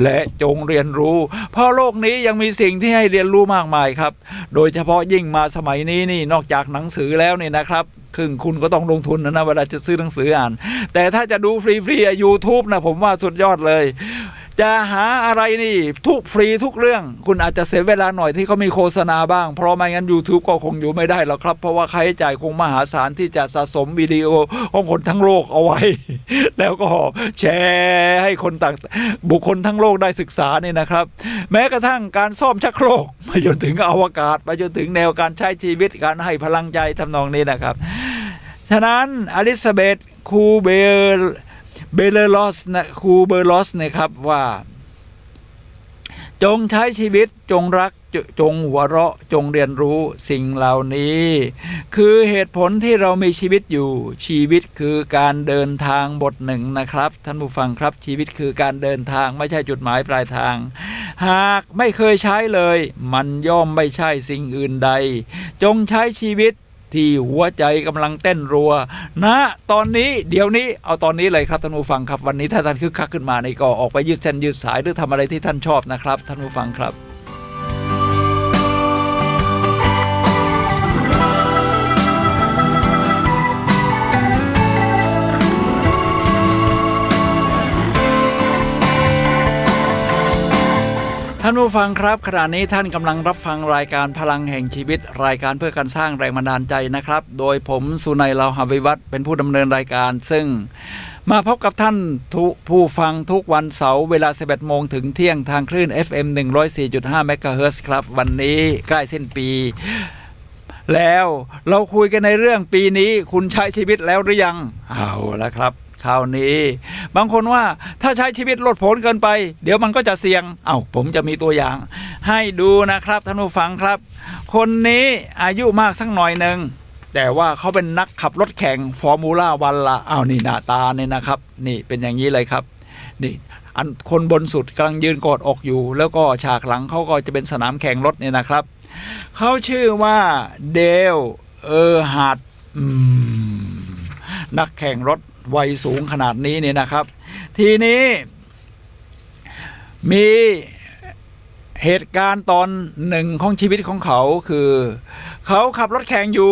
และจงเรียนรู้เพราะโลกนี้ยังมีสิ่งที่ให้เรียนรู้มากมายครับโดยเฉพาะยิ่งมาสมัยนี้นี่นอกจากหนังสือแล้วนี่นะครับคุณก็ต้องลงทุนนะเวลาจะซื้อหนังสืออ่านแต่ถ้าจะดูฟรีๆ YouTube นะผมว่าสุดยอดเลยจะหาอะไรนี่ทุกฟรีทุกเรื่องคุณอาจจะเสียเวลาหน่อยที่เขามีโฆษณาบ้างเพราะไม่งั้น YouTube ก็คงอยู่ไม่ได้หรอกครับเพราะว่าค่าใช้จ่ายคงมหาศาลที่จะสะสมวิดีโอของคนทั้งโลกเอาไว้ แล้วก็แชร์ให้คนต่างบุคคลทั้งโลกได้ศึกษานี่นะครับแม้กระทั่งการซ่อมชักโครกไปจนถึงอวกาศไปจนถึงแนวการใช้ชีวิตการให้พลังใจทำนองนี้นะครับฉะนั้นอลิซาเบธคูเบเลอรอสนะคูเบลอสนะครับว่าจงใช้ชีวิตจงรักจงหัวเราะจงเรียนรู้สิ่งเหล่านี้คือเหตุผลที่เรามีชีวิตอยู่ชีวิตคือการเดินทางบทหนึ่งนะครับท่านผู้ฟังครับชีวิตคือการเดินทางไม่ใช่จุดหมายปลายทางหากไม่เคยใช้เลยมันย่อมไม่ใช่สิ่งอื่นใดจงใช้ชีวิตที่หัวใจกำลังเต้นรัวนะตอนนี้เดี๋ยวนี้เอาตอนนี้เลยครับท่านผู้ฟังครับวันนี้ถ้าท่านคึกคักขึ้นมาในก็ออกไปยืดเส้นยืดสายหรือทำอะไรที่ท่านชอบนะครับท่านผู้ฟังครับท่านผู้ฟังครับขณะนี้ท่านกำลังรับฟังรายการพลังแห่งชีวิตรายการเพื่อการสร้างแรงบันดาลใจนะครับโดยผมสุนัย เลาหะวิวัฒน์เป็นผู้ดำเนินรายการซึ่งมาพบกับท่านผู้ฟังทุกวันเสาร์เวลา 11 โมงถึงเที่ยงทางคลื่น FM 104.5 เมกะเฮิรตซ์ครับวันนี้ใกล้สิ้นปีแล้วเราคุยกันในเรื่องปีนี้คุณใช้ชีวิตแล้วหรือยังเอาละครับคราวนี้บางคนว่าถ้าใช้ชีวิตลดผลเกินไปเดี๋ยวมันก็จะเสี่ยงผมจะมีตัวอย่างให้ดูนะครับท่านผู้ฟังครับคนนี้อายุมากสักหน่อยหนึ่งแต่ว่าเขาเป็นนักขับรถแข่งฟอร์มูล่าวันละนี่หน้าตาเนี่ยนะครับนี่เป็นอย่างนี้เลยครับนี่อันคนบนสุดกำลังยืนกอดอกอยู่แล้วก็ฉากหลังเขาก็จะเป็นสนามแข่งรถเนี่ยนะครับเขาชื่อว่าเดลฮาร์ดนักแข่งรถวัยสูงขนาดนี้เนี่ยนะครับทีนี้มีเหตุการณ์ตอนหนึ่งของชีวิตของเขาคือเขาขับรถแข่งอยู่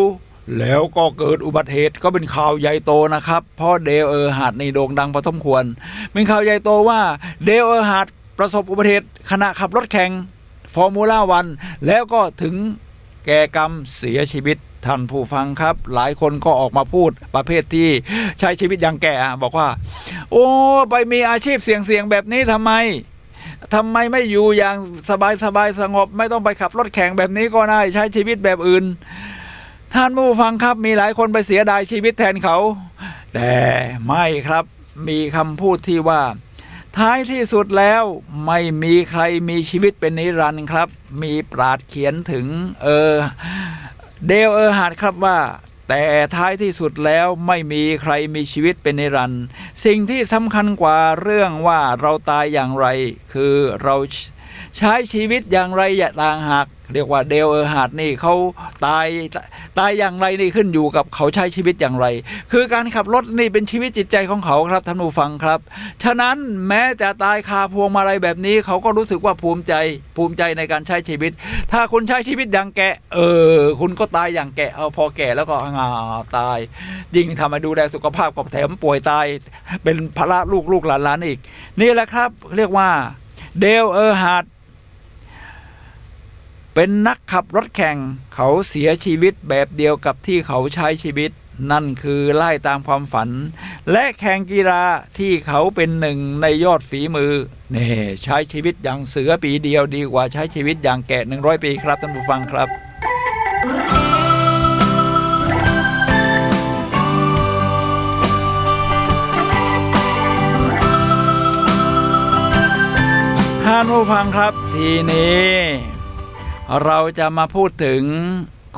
แล้วก็เกิดอุบัติเหตุก็เป็นข่าวใหญ่โตนะครับเพราะเดลฮาร์ดในโด่งดังพอสมควรเป็นข่าวใหญ่โตว่าเดลฮาร์ดประสบอุบัติเหตุขณะขับรถแข่งฟอร์มูล่าวันแล้วก็ถึงแก่กรรมเสียชีวิตท่านผู้ฟังครับหลายคนก็ออกมาพูดประเภทที่ใช้ชีวิตอย่างแก่บอกว่าโอ้ไปมีอาชีพเสี่ยงแบบนี้ทำไมไม่อยู่อย่างสบายสงบไม่ต้องไปขับรถแข่งแบบนี้ก็ได้ใช้ชีวิตแบบอื่นท่านผู้ฟังครับมีหลายคนไปเสียดายชีวิตแทนเขาแต่ไม่ครับมีคำพูดที่ว่าท้ายที่สุดแล้วไม่มีใครมีชีวิตเป็นนิรันดร์ครับมีปราชญ์เขียนถึงเดลฮาร์ดครับว่าแต่ท้ายที่สุดแล้วไม่มีใครมีชีวิตเป็นนิรันดร์สิ่งที่สำคัญกว่าเรื่องว่าเราตายอย่างไรคือเรา ใช้ชีวิตอย่างไรอย่าต่างหากเรียกว่าเดลฮาร์ดนี่เขาตายอย่างไรนี่ขึ้นอยู่กับเขาใช้ชีวิตอย่างไรคือการขับรถนี่เป็นชีวิตจิตใจของเขาครับท่านผู้ฟังครับฉะนั้นแม้จะตายคาพวงมาลัยแบบนี้เขาก็รู้สึกว่าภูมิใจในการใช้ชีวิตถ้าคุณใช้ชีวิตอย่างแกะคุณก็ตายอย่างแกะเอาพอแก่แล้วก็ตายยิ่งทำให้ดูแลสุขภาพกับแถมป่วยตายเป็นภาระลูกหลานอีกนี่แหละครับเรียกว่าเดลฮาร์ดเป็นนักขับรถแข่งเขาเสียชีวิตแบบเดียวกับที่เขาใช้ชีวิตนั่นคือไล่ตามความฝันและแข่งกีฬาที่เขาเป็นหนึ่งในยอดฝีมือนี่ใช้ชีวิตอย่างเสือปีเดียวดีกว่าใช้ชีวิตอย่างแกะ100 ปีครับท่านผู้ฟังครับท่านผู้ฟังครับทีนี้เราจะมาพูดถึง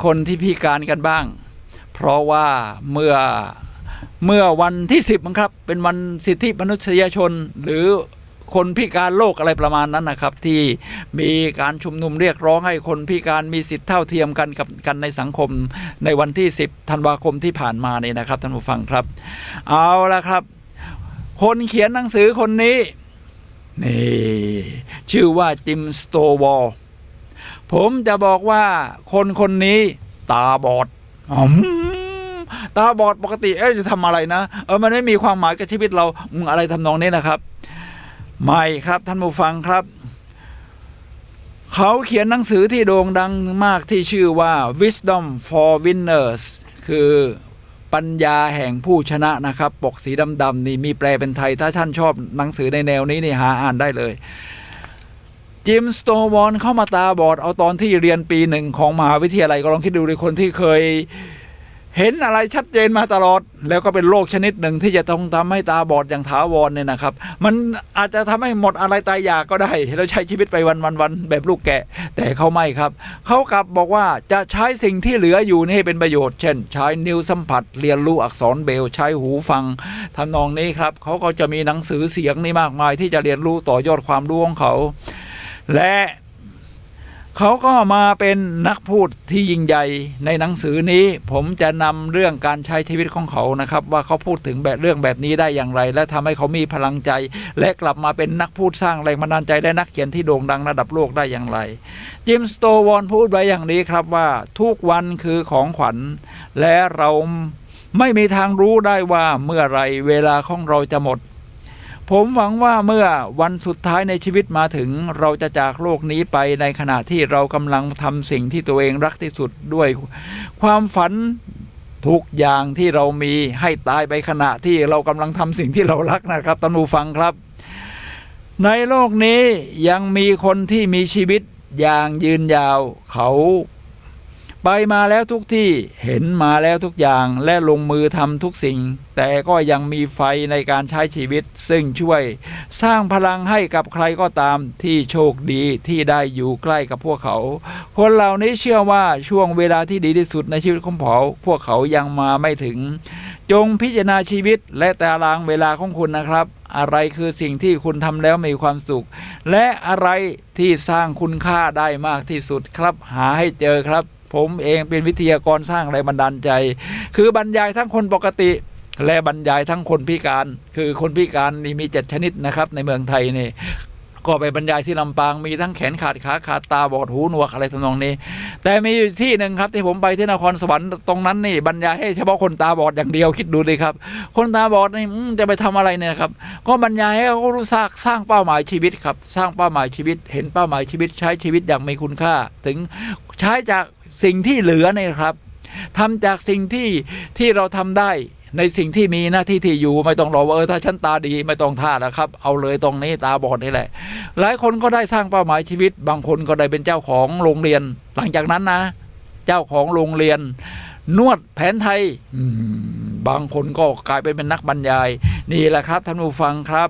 คนที่พิการกันบ้างเพราะว่าเมื่อวันที่10มั้งครับเป็นวันสิทธิมนุษยชนหรือคนพิการโลกอะไรประมาณนั้นนะครับที่มีการชุมนุมเรียกร้องให้คนพิการมีสิทธิเท่าเทียมกันในสังคมในวันที่10 ธันวาคมที่ผ่านมานี่นะครับท่านผู้ฟังครับเอาละครับคนเขียนหนังสือคนนี้นี่ชื่อว่าจิมสโตวอลผมจะบอกว่าคนนี้ตาบอดตาบอดปกติจะทำอะไรนะมันไม่มีความหมายกับชีวิตเราอะไรทำนองนี้นะครับไม่ครับท่านผู้ฟังครับเขาเขียนหนังสือที่โด่งดังมากที่ชื่อว่า Wisdom for Winners คือปัญญาแห่งผู้ชนะนะครับปกสีดำๆนี่มีแปลเป็นไทยถ้าท่านชอบหนังสือในแนวนี้นี่หาอ่านได้เลยจิมสโตวอลเข้ามาตาบอดเอาตอนที่เรียนปี 1ของมหาวิทยาลัยก็ลองคิดดูเลยคนที่เคยเห็นอะไรชัดเจนมาตลอดแล้วก็เป็นโรคชนิดหนึ่งที่จะต้องทำให้ตาบอดอย่างถาวรเนี่ยนะครับมันอาจจะทำให้หมดอะไรตายอยากก็ได้แล้วใช้ชีวิตไปวันแบบลูกแกะแต่เขาไม่ครับเขากลับบอกว่าจะใช้สิ่งที่เหลืออยู่นี่ให้เป็นประโยชน์เช่นใช้นิ้วสัมผัสเรียนรู้อักษรเบรลใช้หูฟังทำนองนี้ครับเขาก็จะมีหนังสือเสียงนี่มากมายที่จะเรียนรู้ต่อยอดความรู้ของเขาและเขาก็มาเป็นนักพูดที่ยิ่งใหญ่ในหนังสือนี้ผมจะนำเรื่องการใช้ชีวิตของเขานะครับว่าเขาพูดถึงเรื่องแบบนี้ได้อย่างไรและทำให้เขามีพลังใจและกลับมาเป็นนักพูดสร้างแรงบันดาลใจและนักเขียนที่โด่งดังระดับโลกได้อย่างไรจิมสโตวอลพูดไว้อย่างนี้ครับว่าทุกวันคือของขวัญและเราไม่มีทางรู้ได้ว่าเมื่อไรเวลาของเราจะหมดผมหวังว่าเมื่อวันสุดท้ายในชีวิตมาถึงเราจะจากโลกนี้ไปในขณะที่เรากำลังทำสิ่งที่ตัวเองรักที่สุดด้วยความฝันทุกอย่างที่เรามีให้ตายไปขณะที่เรากำลังทำสิ่งที่เรารักนะครับท่านผู้ฟังครับในโลกนี้ยังมีคนที่มีชีวิตอย่างยืนยาวเขาไปมาแล้วทุกที่เห็นมาแล้วทุกอย่างและลงมือทำทุกสิ่งแต่ก็ยังมีไฟในการใช้ชีวิตซึ่งช่วยสร้างพลังให้กับใครก็ตามที่โชคดีที่ได้อยู่ใกล้กับพวกเขาคนเหล่านี้เชื่อว่าช่วงเวลาที่ดีที่สุดในชีวิตของพวกเขายังมาไม่ถึงจงพิจารณาชีวิตและตารางเวลาของคุณนะครับอะไรคือสิ่งที่คุณทำแล้วมีความสุขและอะไรที่สร้างคุณค่าได้มากที่สุดครับหาให้เจอครับผมเองเป็นวิทยากรสร้างแรงบันดาลใจคือบรรยายทั้งคนปกติและบรรยายทั้งคนพิการคือคนพิการนี่มี7 ชนิดนะครับในเมืองไทยนี่ก็ไปบรรยายที่ลำปางมีทั้งแขนขาดขาขาดตาบอดหูหนวกอะไรทำนองนี้แต่มีอยู่ที่หนึ่งครับที่ผมไปที่นครสวรรค์ตรงนั้นนี่บรรยายให้เฉพาะคนตาบอดอย่างเดียวคิดดูดิครับคนตาบอดนี่จะไปทำอะไรเนี่ยครับก็บรรยายให้เขารู้สร้างเป้าหมายชีวิตครับสร้างเป้าหมายชีวิตเห็นเป้าหมายชีวิตใช้ชีวิตอย่างมีคุณค่าถึงใช้จากสิ่งที่เหลือเนี่ยครับทำจากสิ่งที่เราทำได้ในสิ่งที่มีหน้าที่ที่อยู่ไม่ต้องรอว่าถ้าฉันตาดีไม่ต้องท่านะครับเอาเลยตรงนี้ตาบอดนี่แหละหลายคนก็ได้สร้างเป้าหมายชีวิตบางคนก็ได้เป็นเจ้าของโรงเรียนหลังจากนั้นนะเจ้าของโรงเรียนนวดแผนไทยบางคนก็กลายเป็นนักบรรยายนี่แหละครับท่านผู้ฟังครับ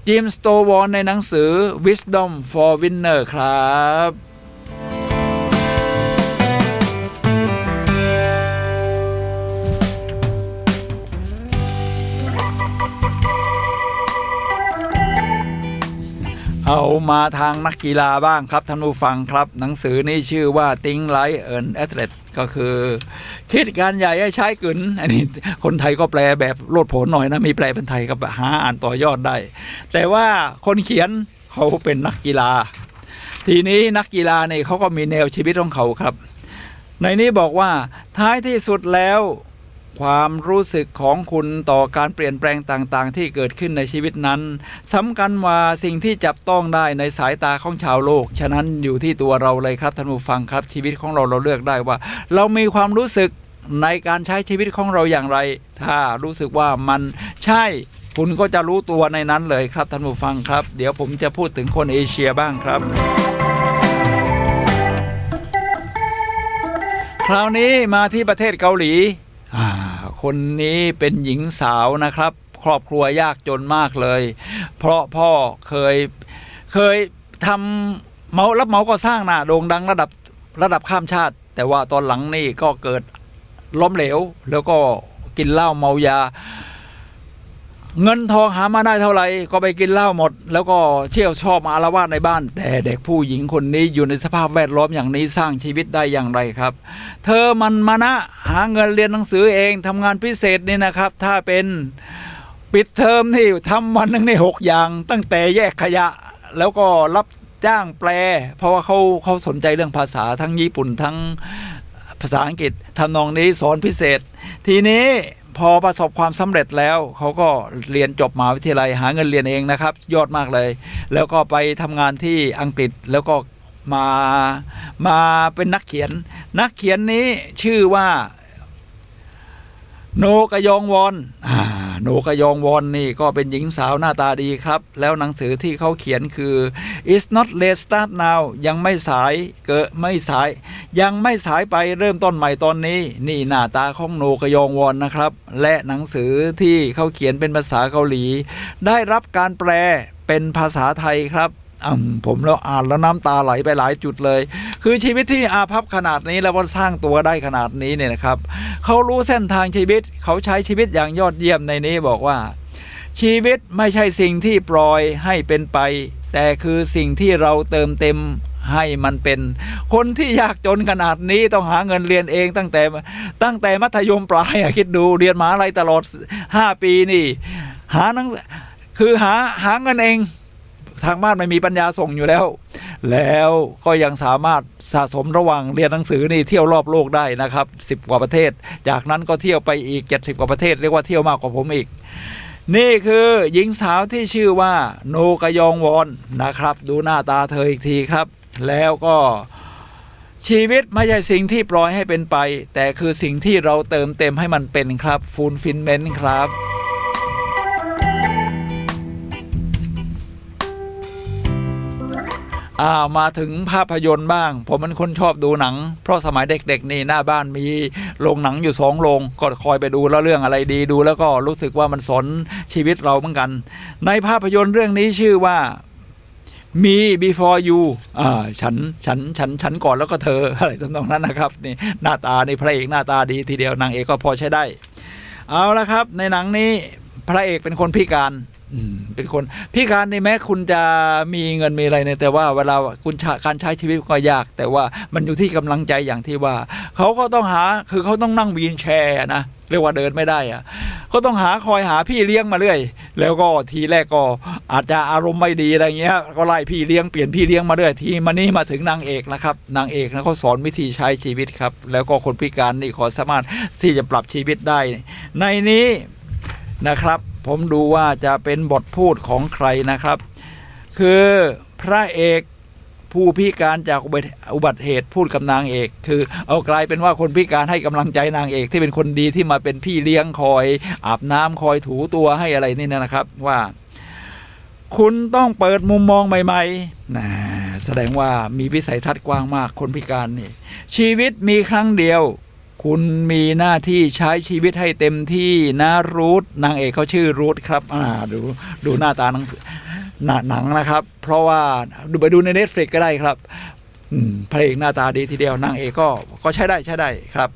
จิมสโตวอลในหนังสือ Wisdom for Winner ครับเ เอามาทางนักกีฬาบ้างครับท่านผู้ฟังครับหนังสือนี้ชื่อว่า Think Like an Athlete ก็คือคิดการใหญ่ให้ใช้กึนอันนี้คนไทยก็แปลแบบโลดโผนหน่อยนะมีแปลเป็นไทยก็หาอ่านต่อยอดได้แต่ว่าคนเขียนเขาเป็นนักกีฬาทีนี้นักกีฬาเนี่ยเขาก็มีแนวชีวิตของเขาครับในนี้บอกว่าท้ายที่สุดแล้วความรู้สึกของคุณต่อการเปลี่ยนแปลงต่างๆที่เกิดขึ้นในชีวิตนั้นสำคัญว่าสิ่งที่จับต้องได้ในสายตาของชาวโลกฉะนั้นอยู่ที่ตัวเราเลยครับท่านผู้ฟังครับชีวิตของเราเลือกได้ว่าเรามีความรู้สึกในการใช้ชีวิตของเราอย่างไรถ้ารู้สึกว่ามันใช่คุณก็จะรู้ตัวในนั้นเลยครับท่านผู้ฟังครับเดี๋ยวผมจะพูดถึงคนเอเชียบ้างครับคราวนี้มาที่ประเทศเกาหลีคนนี้เป็นหญิงสาวนะครับครอบครัวยากจนมากเลยเพราะพ่อเคยทำรับเหมาก่อสร้างนะโด่งดังระดับข้ามชาติแต่ว่าตอนหลังนี่ก็เกิดล้มเหลวแล้วก็กินเหล้าเมายาเงินทองหามาได้เท่าไหร่ก็ไปกินเหล้าหมดแล้วก็เที่ยวชอบมาอาละวาดในบ้านแต่เด็กผู้หญิงคนนี้อยู่ในสภาพแวดล้อมอย่างนี้สร้างชีวิตได้อย่างไรครับเธอมันมานะหาเงินเรียนหนังสือเองทำงานพิเศษนี่นะครับถ้าเป็นปิดเทอมนี่ทำวันหนึ่งใน6อย่างตั้งแต่แยกขยะแล้วก็รับจ้างแปลเพราะว่าเขาสนใจเรื่องภาษาทั้งญี่ปุ่นทั้งภาษาอังกฤษทำนองนี้สอนพิเศษทีนี้พอประสบความสำเร็จแล้วเขาก็เรียนจบมหาวิทยาลัยหาเงินเรียนเองนะครับยอดมากเลยแล้วก็ไปทำงานที่อังกฤษแล้วก็มาเป็นนักเขียนนี้ชื่อว่าโนกยองวอนโนกยองวอนนี่ก็เป็นหญิงสาวหน้าตาดีครับแล้วหนังสือที่เขาเขียนคือ It's not late start now ยังไม่สายยังไม่สายไปเริ่มต้นใหม่ตอนนี้นี่หน้าตาของโนกยองวอนนะครับและหนังสือที่เขาเขียนเป็นภาษาเกาหลีได้รับการแปลเป็นภาษาไทยครับผมแล้วอ่านแล้วน้ำตาไหลไปหลายจุดเลยคือชีวิตที่อาภัพขนาดนี้แล้วว่าสร้างตัวได้ขนาดนี้เนี่ยนะครับเขารู้เส้นทางชีวิตเขาใช้ชีวิตอย่างยอดเยี่ยมในนี้บอกว่าชีวิตไม่ใช่สิ่งที่ปล่อยให้เป็นไปแต่คือสิ่งที่เราเติมเต็มให้มันเป็นคนที่ยากจนขนาดนี้ต้องหาเงินเรียนเองตั้งแต่มัธยมปลายคิดดูเรียนมหาลัยตลอด5 ปีนี่หาเงินเองทางบ้านไม่มีปัญญาส่งอยู่แล้วก็ยังสามารถสะสมระหว่างเรียนหนังสือนี่เที่ยวรอบโลกได้นะครับ10 กว่าประเทศจากนั้นก็เที่ยวไปอีก70 กว่าประเทศเรียกว่าเที่ยวมากกว่าผมอีกนี่คือหญิงสาวที่ชื่อว่าโนกยองวอนนะครับดูหน้าตาเธออีกทีครับแล้วก็ชีวิตไม่ใช่สิ่งที่ปล่อยให้เป็นไปแต่คือสิ่งที่เราเติมเต็มให้มันเป็นครับฟูลฟิลเมนต์ครับมาถึงภาพยนตร์บ้างผมเป็นคนชอบดูหนังเพราะสมัยเด็กๆนี่หน้าบ้านมีโรงหนังอยู่2 โรงก็คอยไปดูแล้วเรื่องอะไรดีดูแล้วก็รู้สึกว่ามันสอนชีวิตเราเหมือนกันในภาพยนตร์เรื่องนี้ชื่อว่ามี before you ฉันก่อนแล้วก็เธออะไรตรงนั้นนะครับนี่หน้าตาในพระเอกหน้าตาดีทีเดียวนางเอกก็พอใช้ได้เอาละครับในหนังนี้พระเอกเป็นคนพิการเป็นคนพิการนี่แม้คุณจะมีเงินมีอะไรเนี่ยแต่ว่าเวลาคุณการใช้ชีวิตก็ยากแต่ว่ามันอยู่ที่กำลังใจอย่างที่ว่าเขาก็ต้องคือเขาต้องนั่งวีลแชร์นะเรียกว่าเดินไม่ได้ก็ต้องคอยหาพี่เลี้ยงมาเรื่อยแล้วก็ทีแรกก็อาจจะอารมณ์ไม่ดีอะไรเงี้ยก็ไล่พี่เลี้ยงเปลี่ยนพี่เลี้ยงมาเรื่อยทีมาถึงนางเอกนะครับนางเอกนะเขาสอนวิธีใช้ชีวิตครับแล้วก็คนพิการนี่ขอสามารถที่จะปรับชีวิตได้ในนี้นะครับผมดูว่าจะเป็นบทพูดของใครนะครับคือพระเอกผู้พิการจากอุบัติเหตุพูดกับนางเอกคือเอากลายเป็นว่าคนพิการให้กำลังใจนางเอกที่เป็นคนดีที่มาเป็นพี่เลี้ยงคอยอาบน้ำคอยถูตัวให้อะไรนี่นะครับว่าคุณต้องเปิดมุมมองใหม่ๆแสดงว่ามีวิสัยทัศน์กว้างมากคนพิการนี่ชีวิตมีครั้งเดียวคุณมีหน้าที่ใช้ชีวิตให้เต็มที่นะรูทนางเอกเขาชื่อรูทครับดูหน้าตาหนังนะครับเพราะว่าไปดูใน Netflix ก็ได้ครับพระเอกหน้าตาดีทีเดียวนางเอกก็ใช้ได้ครับ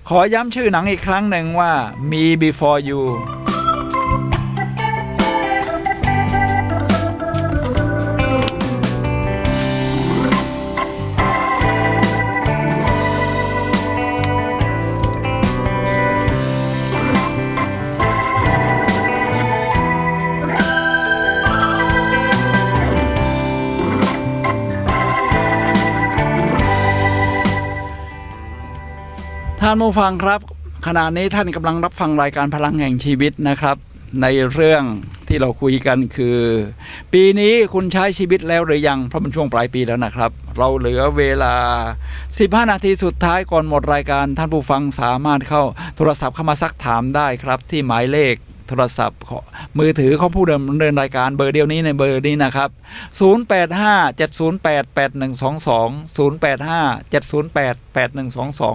ขอย้ำชื่อหนังอีกครั้งหนึ่งว่ามี Before You านผู้ฟังครับขณะนี้ท่านกำลังรับฟังรายการพลังแห่งชีวิตนะครับในเรื่องที่เราคุยกันคือปีนี้คุณใช้ชีวิตแล้วหรือยังเพราะมันช่วงปลายปีแล้วนะครับเราเหลือเวลา15นาทีสุดท้ายก่อนหมดรายการท่านผู้ฟังสามารถเข้าโทรศัพท์เข้ามาซักถามได้ครับที่หมายเลขโทรศัพท์มือถือของผู้ดำเนินรายการเบอร์เดียวนี้ในเบอร์นี้นะครับ0857088122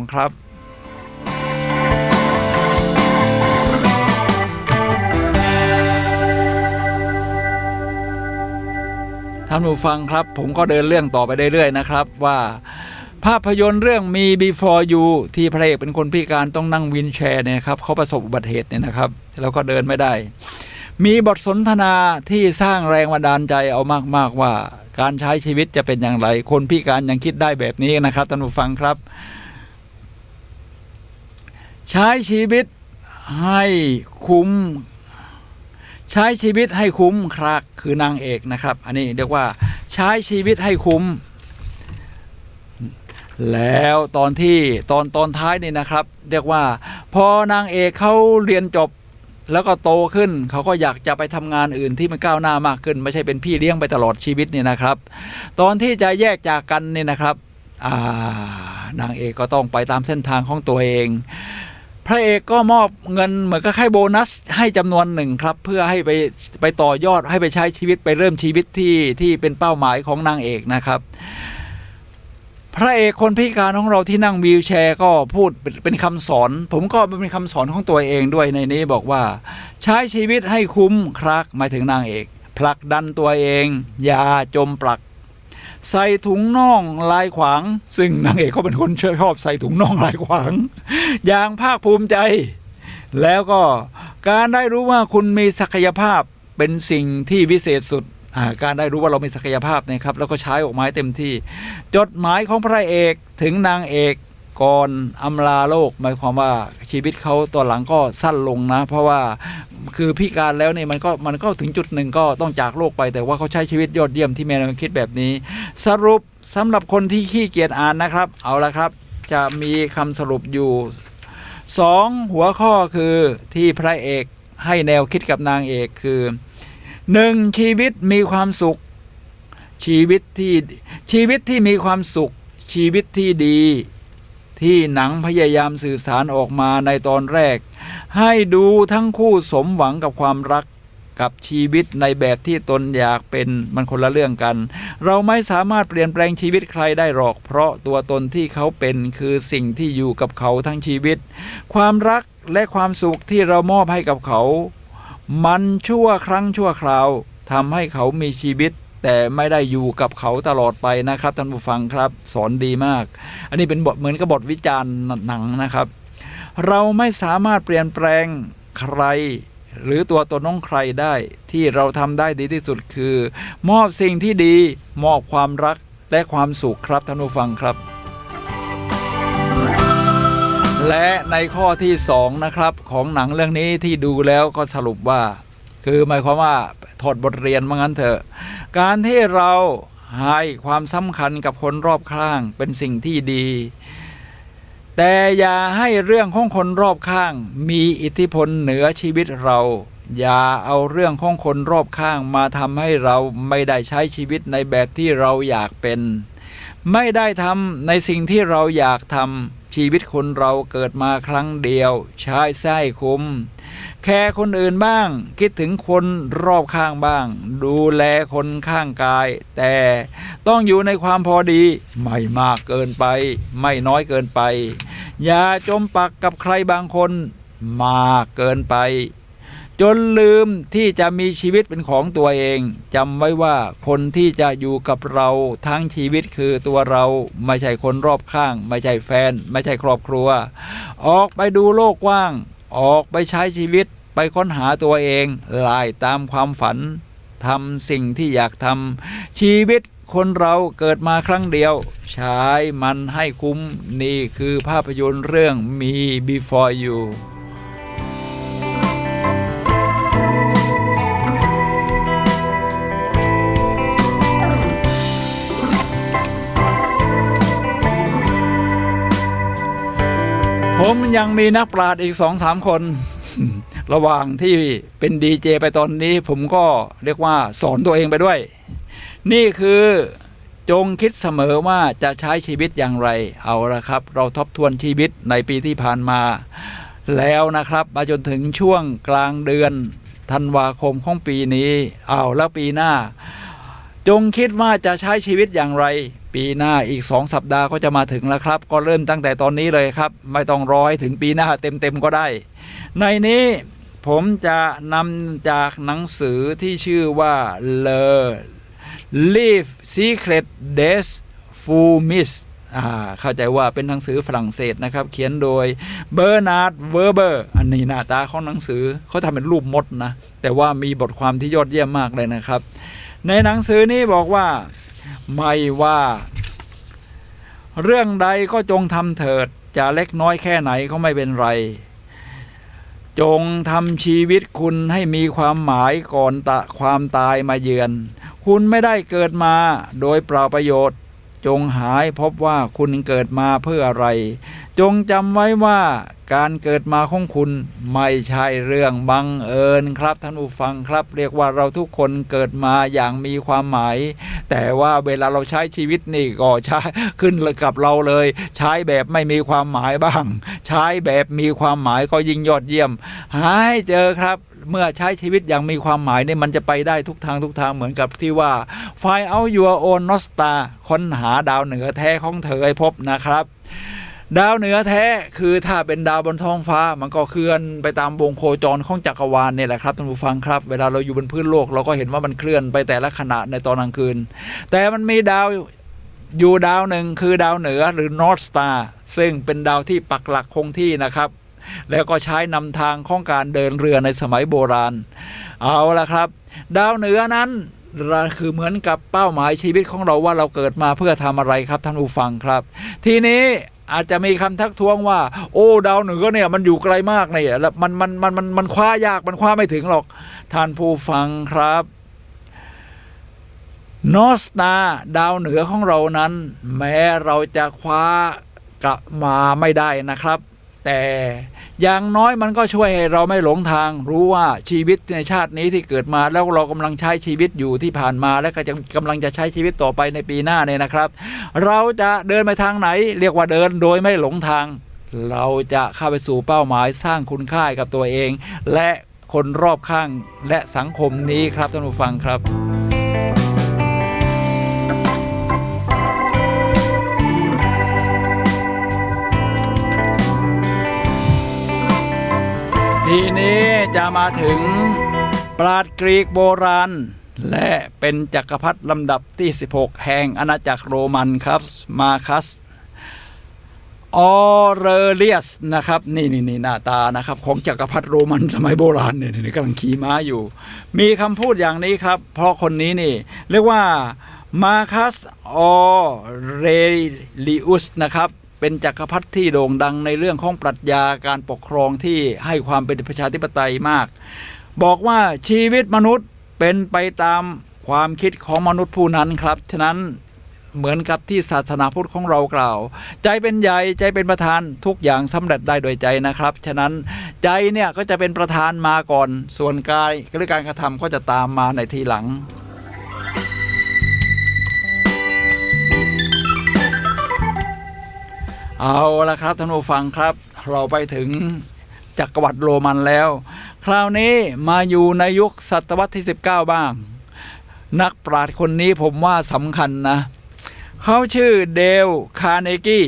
0857088122ครับท่านผู้ฟังครับผมก็เดินเรื่องต่อไปเรื่อยๆนะครับว่าภาพยนตร์เรื่องมี Before You ที่พระเอกเป็นคนพิการต้องนั่งวีลแชร์เนี่ยครับเขาประสบอุบัติเหตุเนี่ยนะครับแล้วก็เดินไม่ได้มีบทสนทนาที่สร้างแรงบันดาลใจเอามากๆว่าการใช้ชีวิตจะเป็นอย่างไรคนพิการยังคิดได้แบบนี้นะครับท่านผู้ฟังครับใช้ชีวิตให้คุ้มใช้ชีวิตให้คุ้มครับคือนางเอกนะครับอันนี้เรียกว่าใช้ชีวิตให้คุ้มแล้วตอนท้ายนี่นะครับเรียกว่าพอนางเอกเขาเรียนจบแล้วก็โตขึ้นเขาก็อยากจะไปทำงานอื่นที่มันก้าวหน้ามากขึ้นไม่ใช่เป็นพี่เลี้ยงไปตลอดชีวิตนี่นะครับตอนที่จะแยกจากกันนี่นะครับนางเอกก็ต้องไปตามเส้นทางของตัวเองพระเอกก็มอบเงินเหมือนกับให้โบนัสให้จำนวนหนึ่งครับเพื่อให้ไปต่อยอดให้ไปใช้ชีวิตไปเริ่มชีวิตที่เป็นเป้าหมายของนางเอกนะครับพระเอกคนพิการของเราที่นั่งวีลแชร์ก็พูดเป็นคำสอนผมก็เป็นคำสอนของตัวเองด้วยในนี้บอกว่าใช้ชีวิตให้คุ้มครับหมายถึงนางเอกผลักดันตัวเองอย่าจมปลักใส่ถุงน่องลายขวางซึ่งนางเอกเขาเป็นคนชอบใส่ถุงน่องลายขวางอย่างภาคภูมิใจแล้วก็การได้รู้ว่าคุณมีศักยภาพเป็นสิ่งที่วิเศษสุดการได้รู้ว่าเรามีศักยภาพนะครับแล้วก็ใช้ออกมาเต็มที่จดหมายของพระเอกถึงนางเอกก่อนอำลาโลกหมายความว่าชีวิตเขาตอนหลังก็สั้นลงนะเพราะว่าคือพิการแล้วเนี่ยมันก็ถึงจุดหนึ่งก็ต้องจากโลกไปแต่ว่าเขาใช้ชีวิตยอดเยี่ยมที่แม่เราคิดแบบนี้สรุปสำหรับคนที่ขี้เกียจอ่านนะครับเอาละครับจะมีคำสรุปอยู่2หัวข้อคือที่พระเอกให้แนวคิดกับนางเอกคือ1ชีวิตมีความสุขชีวิตที่มีความสุขชีวิตที่ดีที่หนังพยายามสื่อสารออกมาในตอนแรกให้ดูทั้งคู่สมหวังกับความรักกับชีวิตในแบบที่ตนอยากเป็นมันคนละเรื่องกันเราไม่สามารถเปลี่ยนแปลงชีวิตใครได้หรอกเพราะตัวตนที่เขาเป็นคือสิ่งที่อยู่กับเขาทั้งชีวิตความรักและความสุขที่เรามอบให้กับเขามันชั่วครั้งชั่วคราวทำให้เขามีชีวิตแต่ไม่ได้อยู่กับเขาตลอดไปนะครับท่านผู้ฟังครับสอนดีมากอันนี้เป็นบทเหมือนกับบทวิจารณ์หนังนะครับเราไม่สามารถเปลี่ยนแปลงใครหรือตัวตนของใครได้ที่เราทำได้ดีที่สุดคือมอบสิ่งที่ดีมอบความรักและความสุขครับท่านผู้ฟังครับและในข้อที่2นะครับของหนังเรื่องนี้ที่ดูแล้วก็สรุปว่าคือหมายความว่าถอดบทเรียนว่างั้นเถอะการที่เราให้ความสำคัญกับคนรอบข้างเป็นสิ่งที่ดีแต่อย่าให้เรื่องของคนรอบข้างมีอิทธิพลเหนือชีวิตเราอย่าเอาเรื่องของคนรอบข้างมาทำให้เราไม่ได้ใช้ชีวิตในแบบที่เราอยากเป็นไม่ได้ทำในสิ่งที่เราอยากทำชีวิตคนเราเกิดมาครั้งเดียวใช้ไส้คุ้มแค่คนอื่นบ้างคิดถึงคนรอบข้างบ้างดูแลคนข้างกายแต่ต้องอยู่ในความพอดีไม่มากเกินไปไม่น้อยเกินไปอย่าจมปักกับใครบางคนมากเกินไปจนลืมที่จะมีชีวิตเป็นของตัวเองจำไว้ว่าคนที่จะอยู่กับเราทั้งชีวิตคือตัวเราไม่ใช่คนรอบข้างไม่ใช่แฟนไม่ใช่ครอบครัวออกไปดูโลกกว้างออกไปใช้ชีวิตไปค้นหาตัวเองไล่ตามความฝันทำสิ่งที่อยากทำชีวิตคนเราเกิดมาครั้งเดียวใช้มันให้คุ้มนี่คือภาพยนตร์เรื่องมี Before You ผมยังมีนักปราชญ์อีก 2-3 คน ระหว่างที่เป็นดีเจไปตอนนี้ผมก็เรียกว่าสอนตัวเองไปด้วยนี่คือจงคิดเสมอว่าจะใช้ชีวิตอย่างไรเอาละครับเราทบทวนชีวิตในปีที่ผ่านมาแล้วนะครับมาจนถึงช่วงกลางเดือนธันวาคมของปีนี้เอาแล้วปีหน้าจงคิดว่าจะใช้ชีวิตอย่างไรปีหน้าอีก2 สัปดาห์ก็จะมาถึงแล้วครับก็เริ่มตั้งแต่ตอนนี้เลยครับไม่ต้องรอให้ถึงปีหน้าเต็มก็ได้ในนี้ผมจะนำจากหนังสือที่ชื่อว่า Le Live Secret des Fumis เข้าใจว่าเป็นหนังสือฝรั่งเศสนะครับเขียนโดยเบอร์นาร์ดเวอร์เบอร์อันนี้หน้าตาของหนังสือเขาทำเป็นรูปมดนะแต่ว่ามีบทความที่ยอดเยี่ยมมากเลยนะครับในหนังสือนี้บอกว่าไม่ว่าเรื่องใดก็จงทำเถิดจะเล็กน้อยแค่ไหนก็ไม่เป็นไรจงทำชีวิตคุณให้มีความหมายก่อนความตายมาเยือนคุณไม่ได้เกิดมาโดยเปล่าประโยชน์จงหายพบว่าคุณเกิดมาเพื่ออะไรจงจำไว้ว่าการเกิดมาของคุณไม่ใช่เรื่องบังเอิญครับท่านผู้ฟังครับเรียกว่าเราทุกคนเกิดมาอย่างมีความหมายแต่ว่าเวลาเราใช้ชีวิตนี่ก็ใช้ขึ้นกับเราเลยใช้แบบไม่มีความหมายบ้างใช้แบบมีความหมายก็ยิ่งยอดเยี่ยมหาให้เจอครับเมื่อใช้ชีวิตอย่างมีความหมายเนี่ยมันจะไปได้ทุกทางเหมือนกับที่ว่า Find out your own North Star ค้นหาดาวเหนือแท้ของเธอให้พบนะครับดาวเหนือแท้คือถ้าเป็นดาวบนท้องฟ้ามันก็เคลื่อนไปตามวงโคจรของจักรวาลเนี่ยแหละครับท่านผู้ฟังครับเวลาเราอยู่บนพื้นโลกเราก็เห็นว่ามันเคลื่อนไปแต่ละขณะในตอนกลางคืนแต่มันมีดาวอยู่ดาวหนึ่งคือดาวเหนือหรือ North Star ซึ่งเป็นดาวที่ปักหลักคงที่นะครับแล้วก็ใช้นำทางของการเดินเรือในสมัยโบราณเอาละครับดาวเหนือนั้นคือเหมือนกับเป้าหมายชีวิตของเราว่าเราเกิดมาเพื่อทำอะไรครับท่านผู้ฟังครับทีนี้อาจจะมีคำทักท้วงว่าโอ้ดาวเหนือเนี่ยมันอยู่ไกลมากเนี่ยแล้วมันคว้ายากมันคว้าไม่ถึงหรอกท่านผู้ฟังครับนอสตาดาวเหนือของเรานั้นแม้เราจะคว้ากลับมาไม่ได้นะครับแต่อย่างน้อยมันก็ช่วยให้เราไม่หลงทางรู้ว่าชีวิตในชาตินี้ที่เกิดมาแล้วเรากำลังใช้ชีวิตอยู่ที่ผ่านมาและก็กำลังจะใช้ชีวิตต่อไปในปีหน้าเนี่ยนะครับเราจะเดินไปทางไหนเรียกว่าเดินโดยไม่หลงทางเราจะเข้าไปสู่เป้าหมายสร้างคุณค่ากับตัวเองและคนรอบข้างและสังคมนี้ครับท่านผู้ฟังครับทีนี้จะมาถึงปราชญ์กรีกโบราณและเป็นจักรพรรดิลำดับที่16แห่งอาณาจักรโรมันครับมาคัสออเรเลียสนะครับนี่หน้าตานะครับของจักรพรรดิโรมันสมัยโบราณเนี่ยกำลังขี่ม้าอยู่มีคำพูดอย่างนี้ครับเพราะคนนี้นี่เรียกว่ามาคัสออเรเลียสนะครับเป็นจักรพรรดิที่โด่งดังในเรื่องของปรัชญาการปกครองที่ให้ความเป็นประชาธิปไตยมากบอกว่าชีวิตมนุษย์เป็นไปตามความคิดของมนุษย์ผู้นั้นครับฉะนั้นเหมือนกับที่ศาสนาพุทธของเรากล่าวใจเป็นใหญ่ใจเป็นประธานทุกอย่างสำเร็จได้โดยใจนะครับฉะนั้นใจเนี่ยก็จะเป็นประธานมาก่อนส่วนกายหรือการกระทำก็จะตามมาในทีหลังเอาละครับท่านผู้ฟังครับเราไปถึงจักรวรรดิโรมันแล้วคราวนี้มาอยู่ในยุคศตวรรษที่19บ้างนักปราชญ์คนนี้ผมว่าสำคัญนะเขาชื่อเดลคาร์เนกี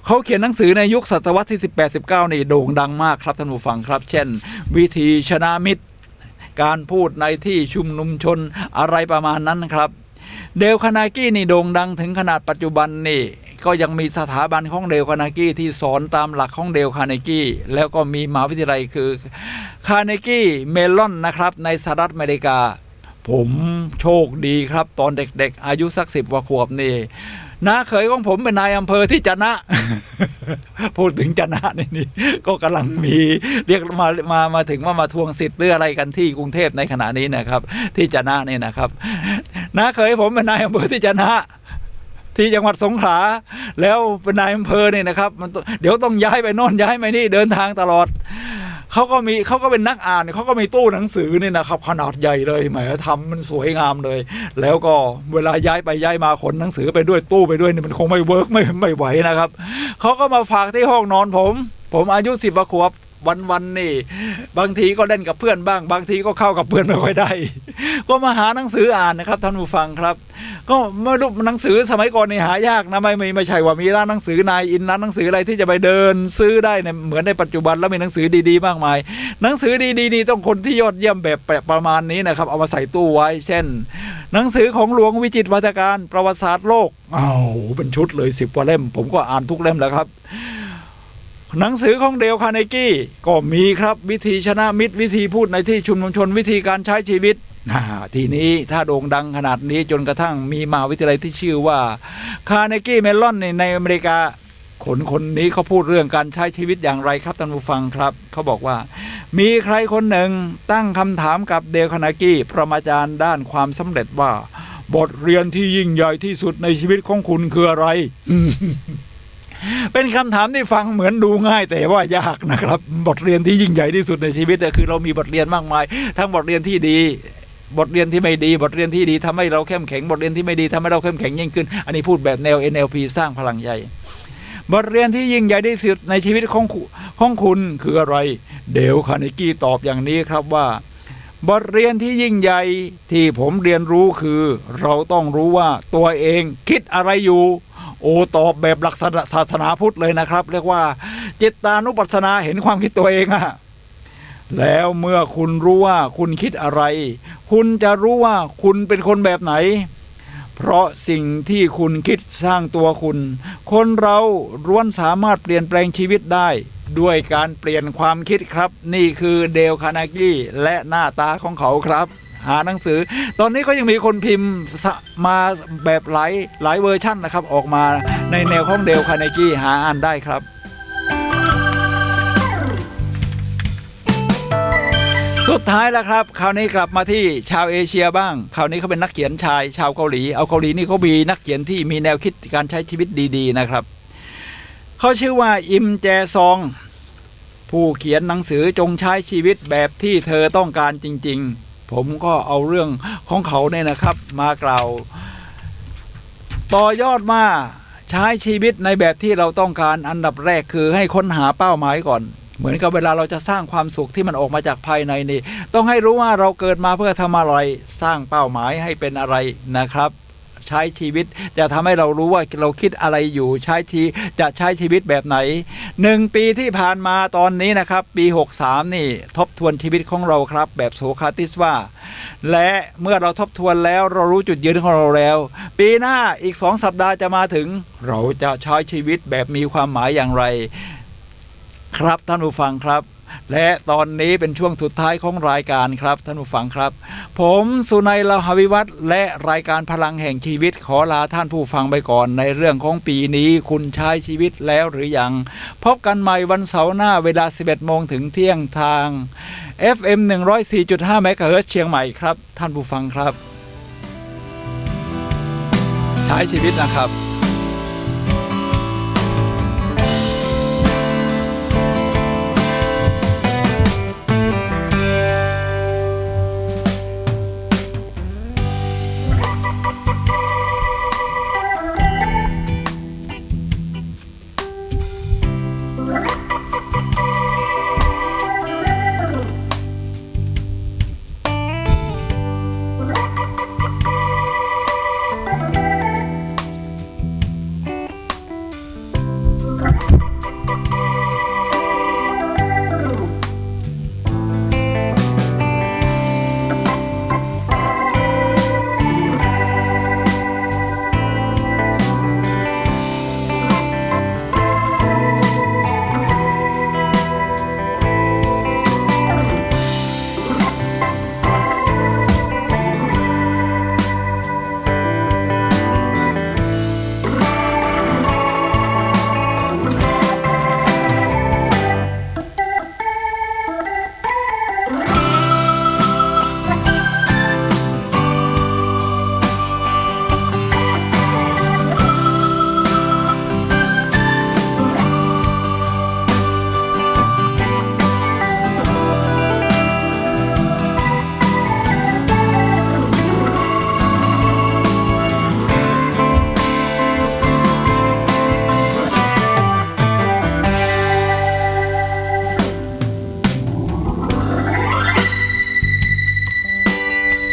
เขาเขียนหนังสือในยุคศตวรรษที่18-19นี่โด่งดังมากครับท่านผู้ฟังครับเช่นวิธีชนะมิตรการพูดในที่ชุมนุมชนอะไรประมาณนั้นครับเดลคาร์เนกีนี่โด่งดังถึงขนาดปัจจุบันนี่ก็ยังมีสถาบันของเดลคาร์เนกีที่สอนตามหลักของเดลคาร์เนกีแล้วก็มีมหาวิทยาลัยคือคาร์เนกีเมลอนนะครับในสหรัฐอเมริกาผมโชคดีครับตอนเด็กๆอายุสัก10 กว่าขวบนี่น้าเขยของผมเป็นนายอำเภอที่จะนะ พูดถึงจะนะนี่ก็กำลังมีเรียกมาถึงว่ามาทวงสิทธิ์หรืออะไรกันที่กรุงเทพในขณะนี้นะครับที่จะนะนี่นะครับน้าเขยผมเป็นนายอำเภอที่จะนะ ที่จังหวัดสงขลาแล้วเป็นนายอำเภอเนี่ยนะครับมันเดี๋ยวต้องย้ายไปโน่นย้ายไปนี่เดินทางตลอดเขาก็เป็นนักอ่านเขาก็มีตู้หนังสือเนี่ยนะครับขนาดใหญ่เลยแหมทำมันสวยงามเลย แล้วก็เวลาย้ายไปย้ายมาขนหนังสือไปด้วยตู้ไปด้วยนี่มันคงไม่เวิร์กไม่ไหวนะครับเขาก็มาฝากที่ห้องนอนผมอายุ10 ขวบวันนี่บางทีก็เล่นกับเพื่อนบ้างบางทีก็เข้ากับเพื่อนไม่ค่อยได้ก็มาหาหนังสืออ่านนะครับท่านผู้ฟังครับก็ไม่รู้หนังสือสมัยก่อนนี่หายากนะไม่ใช่ว่ามีร้านหนังสือนายอินร้านหนังสืออะไรที่จะไปเดินซื้อได้เนี่ยเหมือนในปัจจุบันแล้วมีหนังสือดีๆมากมายหนังสือดีๆนี่ต้องคนที่ยอดเยี่ยมแบบประมาณนี้นะครับเอามาใส่ตู้ไว้เช่นหนังสือของหลวงวิจิตรวัฒการประวัติศาสตร์โลกเป็นชุดเลย10 กว่าเล่มผมก็อ่านทุกเล่มแล้วครับหนังสือของเดลคาร์เนกี้ก็มีครับวิธีชนะมิตรวิธีพูดในที่ชุมนุมชนวิธีการใช้ชีวิตทีนี้ถ้าโด่งดังขนาดนี้จนกระทั่งมีมหาวิทยาลัยที่ชื่อว่าคาร์เนกี้เมลอนในอเมริกาคนนี้เขาพูดเรื่องการใช้ชีวิตอย่างไรครับท่านผู้ฟังครับเขาบอกว่ามีใครคนหนึ่งตั้งคำถามกับเดลคาร์เนกี้ปรมาจารย์ด้านความสำเร็จว่าบทเรียนที่ยิ่งใหญ่ที่สุดในชีวิตของคุณคืออะไร เป็นคำถามที่ฟังเหมือนดูง่ายแต่ว่ายากนะครับบทเรียนที่ยิ่งใหญ่ที่สุดในชีวิตคือเรามีบทเรียนมากมายทั้งบทเรียนที่ดีบทเรียนที่ไม่ดีบทเรียนที่ดีทำให้เราเข้มแข็งบทเรียนที่ไม่ดีทำให้เราเข้มแข็งยิ่งขึ้นอันนี้พูดแบบแนว NLP สร้างพลังใจบทเรียนที่ยิ่งใหญ่ที่สุดในชีวิตของคุณคืออะไรเดลคาร์เนกี้ตอบอย่างนี้ครับว่าบทเรียนที่ยิ่งใหญ่ที่ผมเรียนรู้คือเราต้องรู้ว่าตัวเองคิดอะไรอยู่ตอบแบบหลักศาสนาพุทธเลยนะครับเรียกว่าจิตตานุปัสสนาเห็นความคิดตัวเองแล้วเมื่อคุณรู้ว่าคุณคิดอะไรคุณจะรู้ว่าคุณเป็นคนแบบไหนเพราะสิ่งที่คุณคิดสร้างตัวคุณคนเราล้วนสามารถเปลี่ยนแปลงชีวิตได้ด้วยการเปลี่ยนความคิดครับนี่คือเดลคาร์เนกี้และหน้าตาของเขาครับหาหนังสือตอนนี้ก็ยังมีคนพิมพ์มาแบบหลายเวอร์ชั่นนะครับออกมาในแนวของเดลคาร์เนกี้หาอ่านได้ครับสุดท้ายแล้วครับคราวนี้กลับมาที่ชาวเอเชียบ้างคราวนี้เขาเป็นนักเขียนชายชาวเกาหลีเอาเกาหลีนี่เขามีนักเขียนที่มีแนวคิดการใช้ชีวิตดีๆนะครับเขาชื่อว่าอิมแจซองผู้เขียนหนังสือจงใช้ชีวิตแบบที่เธอต้องการจริงๆผมก็เอาเรื่องของเขาเนี่ยนะครับมากล่าวต่อยอดมาใช้ชีวิตในแบบที่เราต้องการอันดับแรกคือให้ค้นหาเป้าหมายก่อนเหมือนกับเวลาเราจะสร้างความสุขที่มันออกมาจากภายในนี่ต้องให้รู้ว่าเราเกิดมาเพื่อทำอะไรสร้างเป้าหมายให้เป็นอะไรนะครับใช้ชีวิตจะทำให้เรารู้ว่าเราคิดอะไรอยู่จะใช้ชีวิตแบบไหน1 ปีที่ผ่านมาตอนนี้นะครับปี63นี่ทบทวนชีวิตของเราครับแบบโสคราติสว่าและเมื่อเราทบทวนแล้วเรารู้จุดยืนของเราแล้วปีหน้าอีก2 สัปดาห์จะมาถึงเราจะใช้ชีวิตแบบมีความหมายอย่างไรครับท่านผู้ฟังครับและตอนนี้เป็นช่วงสุดท้ายของรายการครับท่านผู้ฟังครับผมสุนัย ลาหวิวัฒน์และรายการพลังแห่งชีวิตขอลาท่านผู้ฟังไปก่อนในเรื่องของปีนี้คุณใช้ชีวิตแล้วหรือยังพบกันใหม่วันเสาร์หน้าเวลา 11 โมงถึงเที่ยงทาง FM 104.5 เมกะเฮิรตซ์เชียงใหม่ครับท่านผู้ฟังครับใช้ชีวิตนะครับ